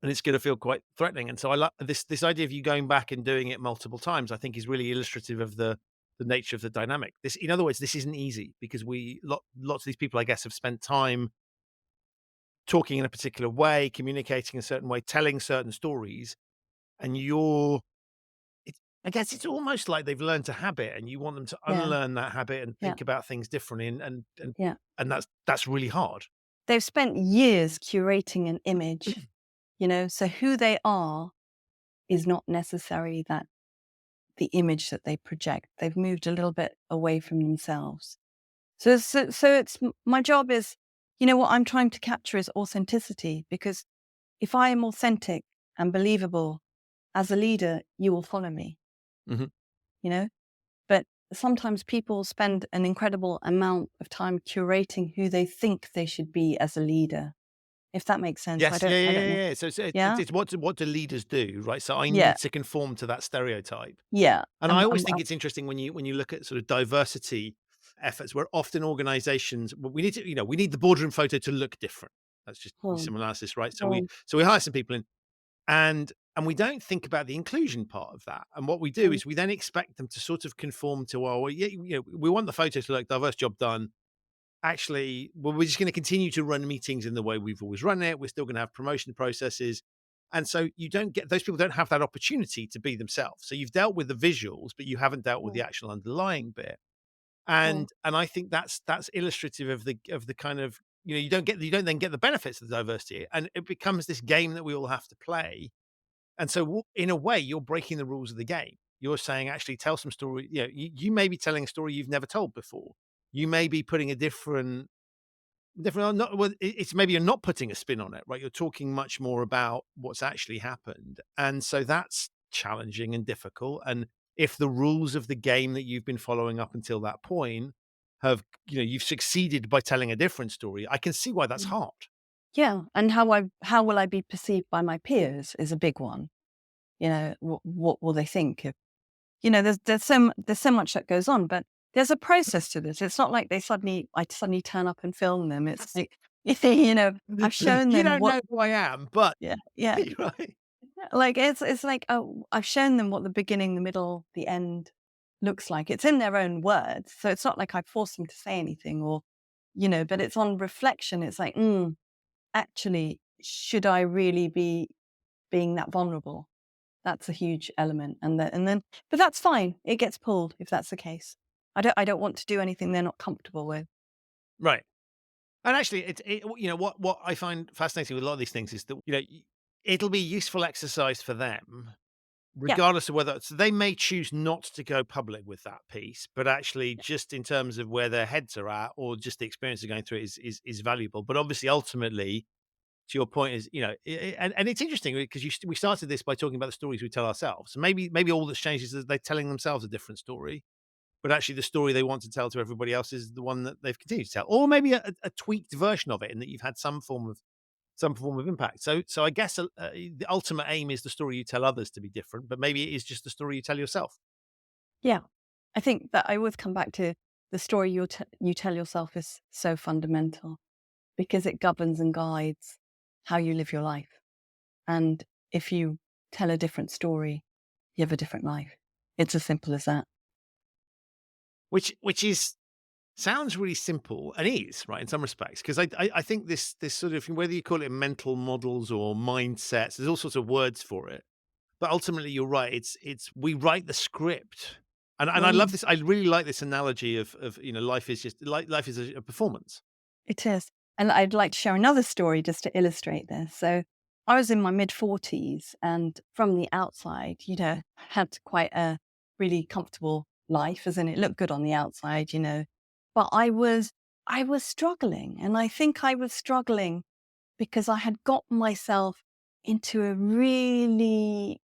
and it's going to feel quite threatening. And so I like this idea of you going back and doing it multiple times. I think is really illustrative of the nature of the dynamic. This, in other words, this isn't easy because lots of these people, I guess, have spent time talking in a particular way, communicating a certain way, telling certain stories, and I guess it's almost like they've learned a habit, and you want them to Yeah. unlearn that habit and Yeah. think about things differently, and Yeah. and that's really hard. They've spent years curating an image, so who they are is not necessarily that the image that they project. They've moved a little bit away from themselves. So it's my job is, what I'm trying to capture is authenticity, because if I am authentic and believable as a leader, you will follow me, Hmm. you know? But sometimes people spend an incredible amount of time curating who they think they should be as a leader, if that makes sense. Yes, yeah, I yeah, don't yeah, know. yeah. So Yeah? it's what do leaders do, right? So I Yeah. need to conform to that stereotype. Yeah. And I always think it's interesting when you look at sort of diversity efforts, where often organizations, well, we need to, we need the boardroom photo to look different. That's just Hmm, some analysis, right? So hmm, we hire some people in, and we don't think about the inclusion part of that. And what we do hmm, is we then expect them to sort of conform to, well, yeah, we want the photos to look diverse, job done. Actually, well, we're just going to continue to run meetings in the way we've always run it. We're still going to have promotion processes. And so you don't get, those people don't have that opportunity to be themselves. So you've dealt with the visuals, but you haven't dealt with hmm, the actual underlying bit. hmm, And I think that's illustrative of the kind of, you don't then get the benefits of the diversity, and it becomes this game that we all have to play. And so in a way, you're breaking the rules of the game. You're saying, actually, tell some story. You may be telling a story you've never told before. You may be putting a different, not well, it's maybe you're not putting a spin on it, right? You're talking much more about what's actually happened. And so that's challenging and difficult. And if the rules of the game that you've been following up until that point have, you've succeeded by telling a different story, I can see why that's hmm. hard. Yeah. And how will I be perceived by my peers is a big one. What will they think? There's so much that goes on, but there's a process to this. It's not like I suddenly turn up and film them. It's like, I've shown You them don't what, know who I am, but yeah, yeah. right. Like it's like, oh, I've shown them what the beginning, the middle, the end looks like. It's in their own words. So it's not like I force them to say anything but it's on reflection. It's like, actually, should I really be being that vulnerable? That's a huge element. But that's fine. It gets pulled if that's the case. I don't want to do anything they're not comfortable with. Right. And actually, what I find fascinating with a lot of these things is that, it'll be useful exercise for them, Yeah. regardless of whether, so they may choose not to go public with that piece, but actually just in terms of where their heads are at, or just the experience of going through it is valuable. But obviously, ultimately, to your point is, and it's interesting because we started this by talking about the stories we tell ourselves. So maybe all that's changed is that they're telling themselves a different story, but actually the story they want to tell to everybody else is the one that they've continued to tell, or maybe a tweaked version of it, in that you've had some form of impact. So I guess the ultimate aim is the story you tell others to be different, but maybe it is just the story you tell yourself. Yeah. I think that I always come back to the story you tell yourself is so fundamental, because it governs and guides how you live your life. And if you tell a different story, you have a different life. It's as simple as that. Which is sounds really simple, and is, right, in some respects, because I think this sort of, whether you call it mental models or mindsets, there's all sorts of words for it. But ultimately, you're right. It's we write the script, and I love Mm. this. I really like this analogy of life is just life is a performance. It is. And I'd like to share another story just to illustrate this. So I was in my mid-40s, and from the outside, had quite a really comfortable life, as in it looked good on the outside. But I was struggling. And I think I was struggling because I had got myself into a really,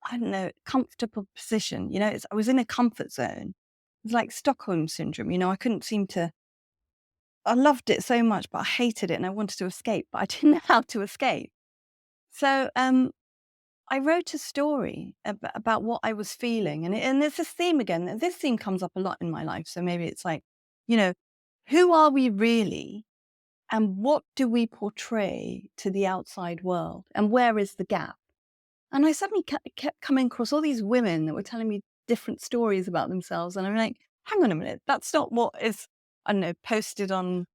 I don't know, comfortable position. I was in a comfort zone. It was like Stockholm syndrome. I couldn't seem to, I loved it so much, but I hated it and I wanted to escape, but I didn't know how to escape. So I wrote a story about what I was feeling. And there's this theme again. This theme comes up a lot in my life. So maybe it's like, you know, who are we really? And what do we portray to the outside world? And where is the gap? And I suddenly kept coming across all these women that were telling me different stories about themselves. And I'm like, hang on a minute, that's not what is, I don't know, posted on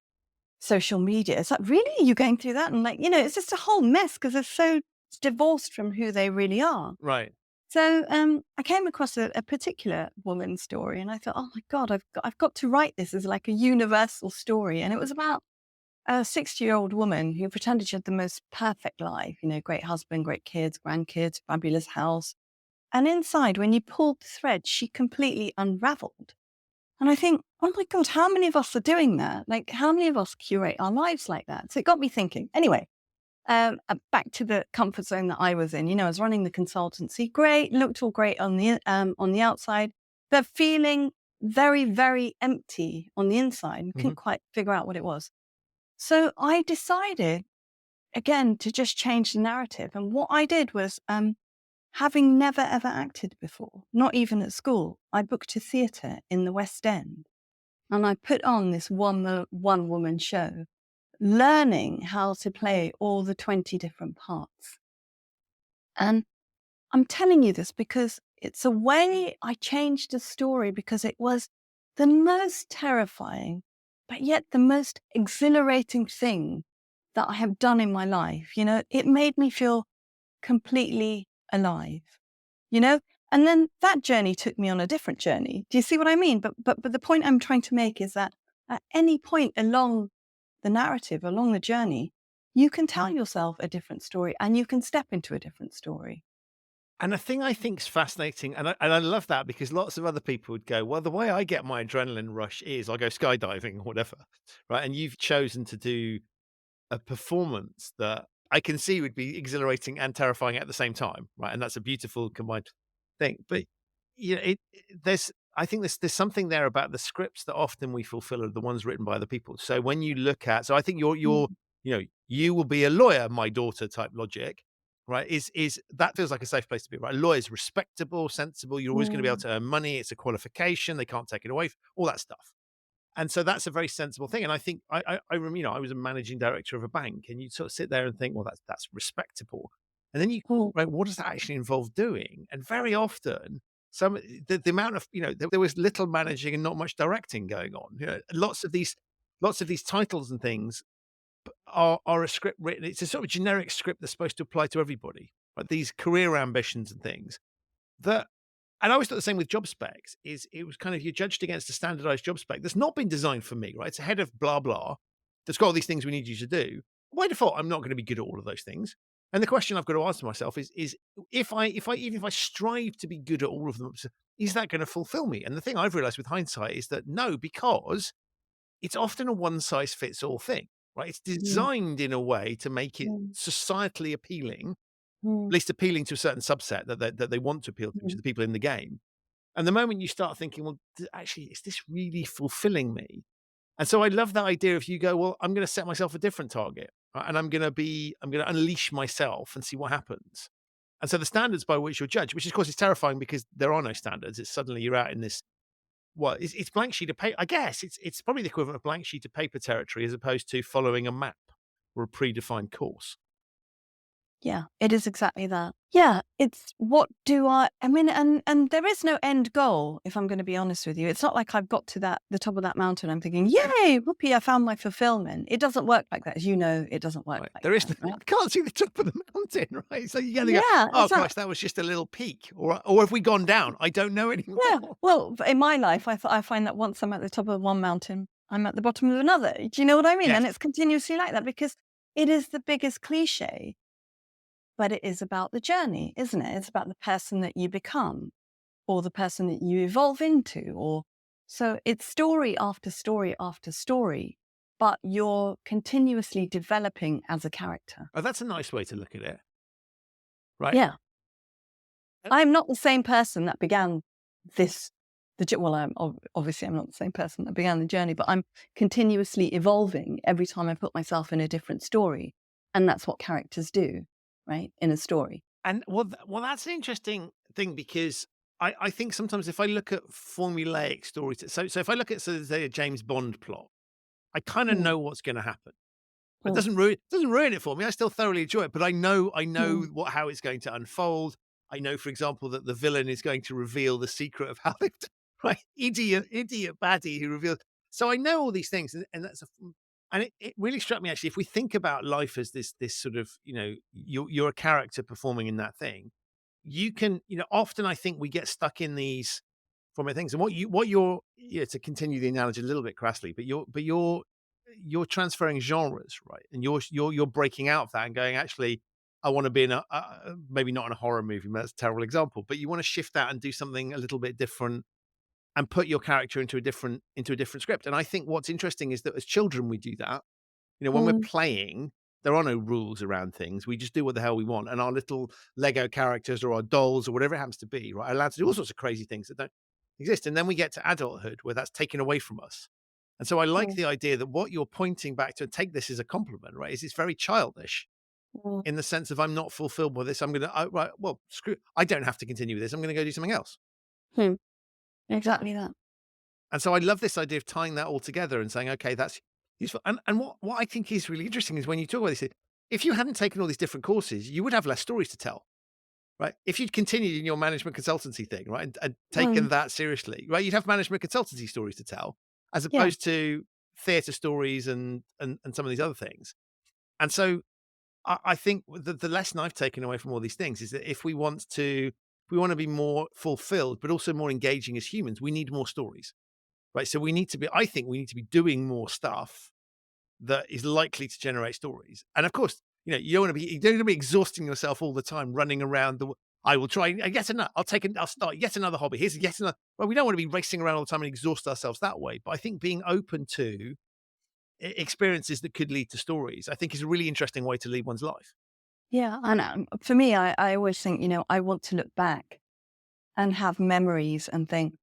social media. It's like, really? Are you going through that? And it's just a whole mess because they're so divorced from who they really are. Right. So I came across a particular woman's story, and I thought, oh my God, I've got to write this as like a universal story. And it was about a 60-year-old woman who pretended she had the most perfect life, great husband, great kids, grandkids, fabulous house. And inside, when you pulled the thread, she completely unraveled. And I think, oh my God, how many of us are doing that? Like, how many of us curate our lives like that? So it got me thinking. Anyway, back to the comfort zone that I was in. I was running the consultancy. Great, looked all great on the outside, but feeling very, very empty on the inside. And couldn't quite figure out what it was. So I decided again to just change the narrative. And what I did was, having never ever acted before, not even at school, I booked a theatre in the West End, and I put on this one woman show, learning how to play all the 20 different parts. And I'm telling you this because it's a way I changed the story, because it was the most terrifying, but yet the most exhilarating thing that I have done in my life. It made me feel completely alive, and then that journey took me on a different journey. Do you see what I mean? But the point I'm trying to make is that at any point along the narrative, along the journey, you can tell yourself a different story and you can step into a different story. And the thing I think is fascinating, and I love that, because lots of other people would go, well, the way I get my adrenaline rush is I go skydiving or whatever, right? And you've chosen to do a performance that I can see would be exhilarating and terrifying at the same time, right? And that's a beautiful combined thing. But I think there's something there about the scripts that often we fulfill are the ones written by other people. So when you look at, so I think you're you will be a lawyer, my daughter type logic, right? Is that feels like a safe place to be, right? A lawyer's respectable, sensible. You're always going to be able to earn money. It's a qualification. They can't take it away. All that stuff. And so that's a very sensible thing. And I think I remember, I was a managing director of a bank, and you sort of sit there and think, well, that's respectable. And then right, what does that actually involve doing? And very often, the amount of, there was little managing and not much directing going on. Lots of these titles and things are a script written. It's a sort of generic script that's supposed to apply to everybody. Right? These career ambitions and things that. And I always thought the same with job specs, is it was kind of, you're judged against a standardized job spec that's not been designed for me, right? It's a head of blah, blah, that's got all these things we need you to do. By default, I'm not going to be good at all of those things. And the question I've got to ask myself is if I strive to be good at all of them, is that going to fulfill me? And the thing I've realized with hindsight is that no, because it's often a one size fits all thing, right? It's designed in a way to make it societally appealing, at least appealing to a certain subset that they want to appeal to, which are the people in the game. And the moment you start thinking, well, actually, is this really fulfilling me? And so I love that idea of, you go, well, I'm going to set myself a different target, right? And I'm going to unleash myself and see what happens. And so the standards by which you're judged, which of course is terrifying because there are no standards. It's suddenly you're out in this, it's blank sheet of paper. I guess it's probably the equivalent of blank sheet of paper territory, as opposed to following a map or a predefined course. Yeah, it is exactly that. Yeah, it's what do I mean, and there is no end goal, if I'm going to be honest with you. It's not like I've got to the top of that mountain, I'm thinking, yay, whoopee, I found my fulfillment. It doesn't work like that. As you know, it doesn't work like there is that. I can't see the top of the mountain, right? So you go, Yeah, oh gosh, that was just a little peak. Or have we gone down? I don't know anymore. yeah. Well, in my life, I find that once I'm at the top of one mountain, I'm at the bottom of another. Do you know what I mean? Yes. And it's continuously like that, because it is the biggest cliche. But it is about the journey, isn't it? It's about the person that you become, or the person that you evolve into, so it's story after story after story, but you're continuously developing as a character. Oh, that's a nice way to look at it. Right? Yeah. I'm not the same person that began this. Obviously I'm not the same person that began the journey, but I'm continuously evolving every time I put myself in a different story. And that's what characters do. Right, in a story. And well, that's an interesting thing, because I think sometimes if I look at formulaic stories, so if I look at, say, a James Bond plot, I kind of know what's going to happen. It doesn't ruin it for me. I still thoroughly enjoy it, but I know how it's going to unfold. I know, for example, that the villain is going to reveal the secret of how it, right, idiot baddie who reveals. So I know all these things, and that's and it really struck me, actually, if we think about life as this sort of, you're a character performing in that thing, you can, often I think we get stuck in these formative things. And what you're to continue the analogy a little bit crassly, but you're transferring genres, right? And you're breaking out of that and going, actually, I want to be in a maybe not in a horror movie, that's a terrible example, but you want to shift that and do something a little bit different and put your character into a different script. And I think what's interesting is that as children, we do that. When we're Mm, playing, there are no rules around things. We just do what the hell we want. And our little Lego characters or our dolls or whatever it happens to be, right, are allowed to do all sorts of crazy things that don't exist. And then we get to adulthood where that's taken away from us. And so I like mm, the idea that what you're pointing back to, and take this as a compliment, right, is it's very childish mm, in the sense of I'm not fulfilled by this. I'm going to, right, well, screw, I don't have to continue with this. I'm going to go do something else. hmm. Exactly that. And so I love this idea of tying that all together and saying, okay, that's useful. And what I think is really interesting is when you talk about this, if you hadn't taken all these different courses, you would have less stories to tell, right? If you'd continued in your management consultancy thing, right, and taken Mm, that seriously, right, you'd have management consultancy stories to tell, as yeah. opposed to theatre stories and some of these other things. And so I think the lesson I've taken away from all these things is that if we want to be more fulfilled, but also more engaging as humans, we need more stories. Right. So I think we need to be doing more stuff that is likely to generate stories. And of course, you don't want to be exhausting yourself all the time running around I will try yet another, I'll start yet another hobby. Here's yet another. Well, we don't want to be racing around all the time and exhaust ourselves that way. But I think being open to experiences that could lead to stories, I think is a really interesting way to lead one's life. Yeah. And for me, I always think, I want to look back and have memories and think,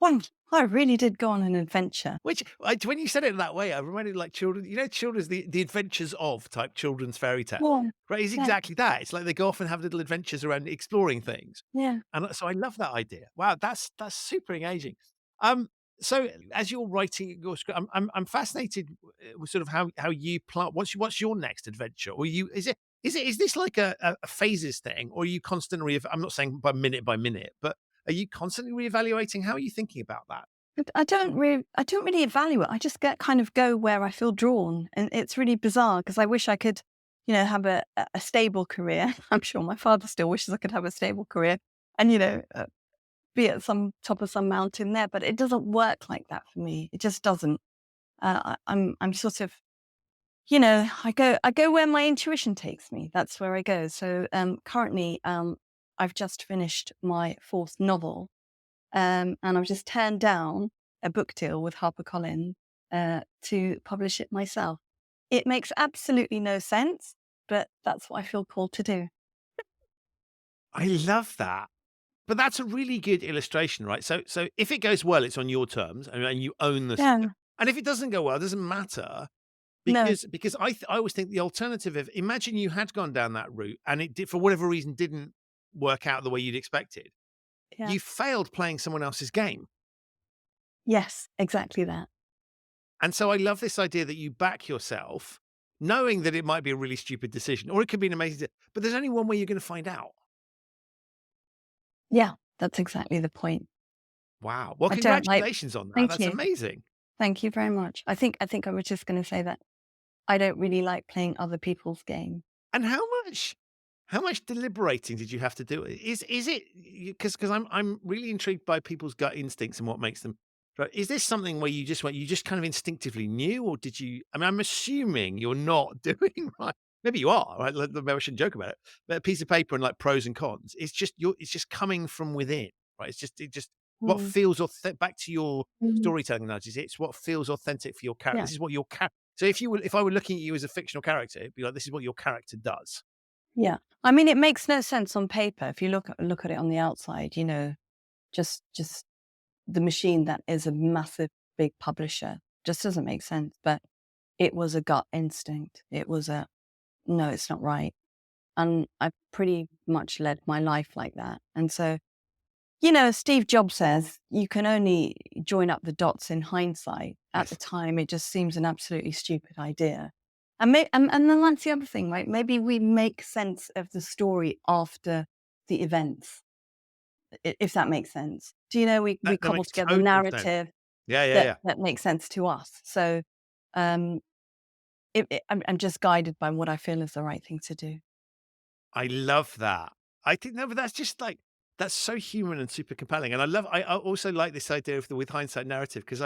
wow, I really did go on an adventure. Which, when you said it that way, I reminded like children, children's the adventures of type children's fairy tale, Yeah. right? It's Yeah. exactly that. It's like they go off and have little adventures around exploring things. Yeah. And so I love that idea. Wow, that's super engaging. Um, so as you're writing your script, I'm fascinated with sort of how you plan. What's your next adventure? Or is this like a phases thing, or are you constantly? I'm not saying by minute, but are you constantly reevaluating? How are you thinking about that? But I don't really evaluate. I just kind of go where I feel drawn. And it's really bizarre because I wish I could, have a stable career. I'm sure my father still wishes I could have a stable career and, be at some top of some mountain there, but it doesn't work like that for me. It just doesn't. I'm sort of, I go where my intuition takes me. That's where I go. So currently, I've just finished my fourth novel, and I've just turned down a book deal with HarperCollins to publish it myself. It makes absolutely no sense, but that's what I feel called to do. I love that. But that's a really good illustration, right? So if it goes well, it's on your terms, and you own the Yeah, script. And if it doesn't go well, it doesn't matter no, because I always think the alternative of imagine you had gone down that route and it did, for whatever reason, didn't work out the way you'd expected. yeah, You failed playing someone else's game. yes, exactly that. And so I love this idea that you back yourself, knowing that it might be a really stupid decision, or it could be an amazing, but there's only one way you're going to find out. Yeah, that's exactly the point. Wow. Well, I don't like. congratulations on that. Thank That's you, amazing. thank you very much. I think I was just going to say that I don't really like playing other people's game. And how much deliberating did you have to do? Is it because I'm really intrigued by people's gut instincts and what makes them right. Is this something where you just kind of instinctively knew, or did you? I mean, I'm assuming you're not doing right. Maybe you are, right? Maybe I shouldn't joke about it. But a piece of paper and like pros and cons. It's just coming from within, right? It just what Mm, feels authentic. Back to your mm, storytelling analogies, it's what feels authentic for your character. yeah, This is what your character. So if I were looking at you as a fictional character, it'd be like this is what your character does. yeah. I mean, it makes no sense on paper if you look at it on the outside. Just the machine that is a massive, big publisher just doesn't make sense. But it was a gut instinct. It was no, it's not right. And I pretty much led my life like that. And so, Steve Jobs says you can only join up the dots in hindsight. At the Yes. time, it just seems an absolutely stupid idea. And then that's the other thing, right? Maybe we make sense of the story after the events, if that makes sense. Do you know, we That cobble makes together a total sense. narrative Yeah, yeah, that, yeah. that makes sense to us. So um, I'm just guided by what I feel is the right thing to do. I love that. I think no, but that's just like that's so human and super compelling. And I also like this idea of the with hindsight narrative because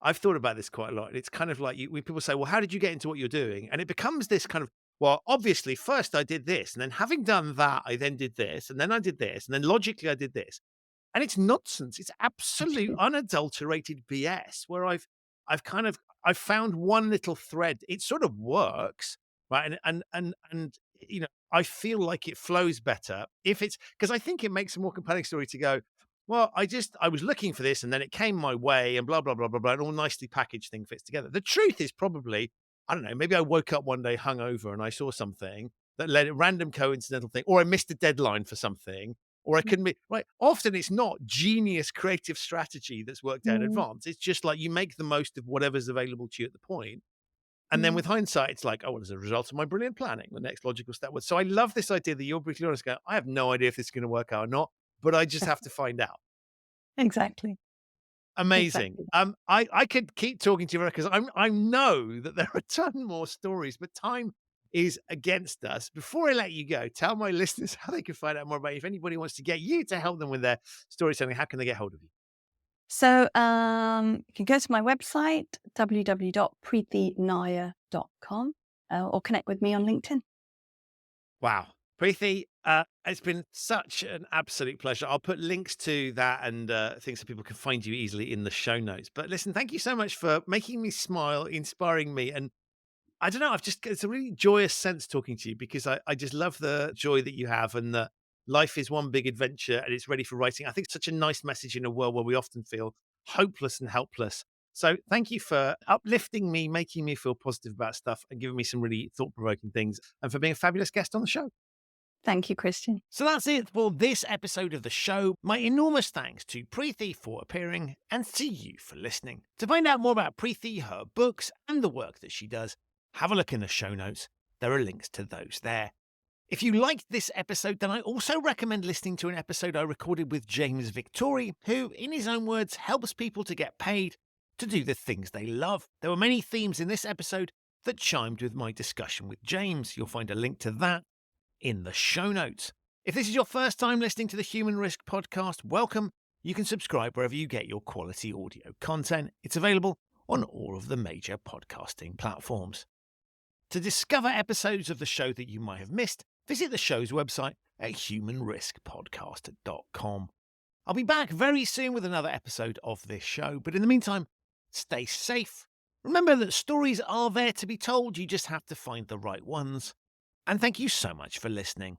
I've thought about this quite a lot. It's kind of like when people say, "Well, how did you get into what you're doing?" And it becomes this kind of, well, obviously, first I did this, and then having done that, I then did this, and then I did this, and then logically I did this. And it's nonsense. It's absolute unadulterated BS where I've found one little thread. It sort of works, right? And I feel like it flows better if it's because I think it makes a more compelling story to go, well, I was looking for this and then it came my way and blah, blah, blah, blah, blah, and all nicely packaged thing fits together. The truth is probably, I don't know, maybe I woke up one day hungover and I saw something that led a random coincidental thing, or I missed a deadline for something, or I couldn't be right. Often it's not genius creative strategy that's worked out in Mm, advance. It's just like you make the most of whatever's available to you at the point. And then mm. with hindsight, it's like, oh, well, as a result of my brilliant planning, the next logical step was. So I love this idea that you're brutally honest. Go, I have no idea if this is going to work out or not, but I just have to find out. Exactly. Amazing. Exactly. I could keep talking to you because I know that there are a ton more stories, but time is against us. Before I let you go, tell my listeners how they can find out more about you. If anybody wants to get you to help them with their storytelling, how can they get hold of you? So you can go to my website, www.preethinair.com, or connect with me on LinkedIn. Wow. Preethi, it's been such an absolute pleasure. I'll put links to that and things so people can find you easily in the show notes. But listen, thank you so much for making me smile, inspiring me. And I don't know, it's a really joyous sense talking to you because I just love the joy that you have and that life is one big adventure and it's ready for writing. I think it's such a nice message in a world where we often feel hopeless and helpless. So thank you for uplifting me, making me feel positive about stuff and giving me some really thought provoking things and for being a fabulous guest on the show. Thank you, Christian. So that's it for this episode of the show. My enormous thanks to Preethi for appearing and to you for listening. To find out more about Preethi, her books, and the work that she does, have a look in the show notes. There are links to those there. If you liked this episode, then I also recommend listening to an episode I recorded with James Victori, who, in his own words, helps people to get paid to do the things they love. There were many themes in this episode that chimed with my discussion with James. You'll find a link to that in the show notes. If this is your first time listening to the Human Risk podcast, welcome. You can subscribe wherever you get your quality audio content. It's available on all of the major podcasting platforms. To discover episodes of the show that you might have missed, visit the show's website at humanriskpodcast.com. I'll be back very soon with another episode of this show, but in the meantime, stay safe. Remember that stories are there to be told, you just have to find the right ones. And thank you so much for listening.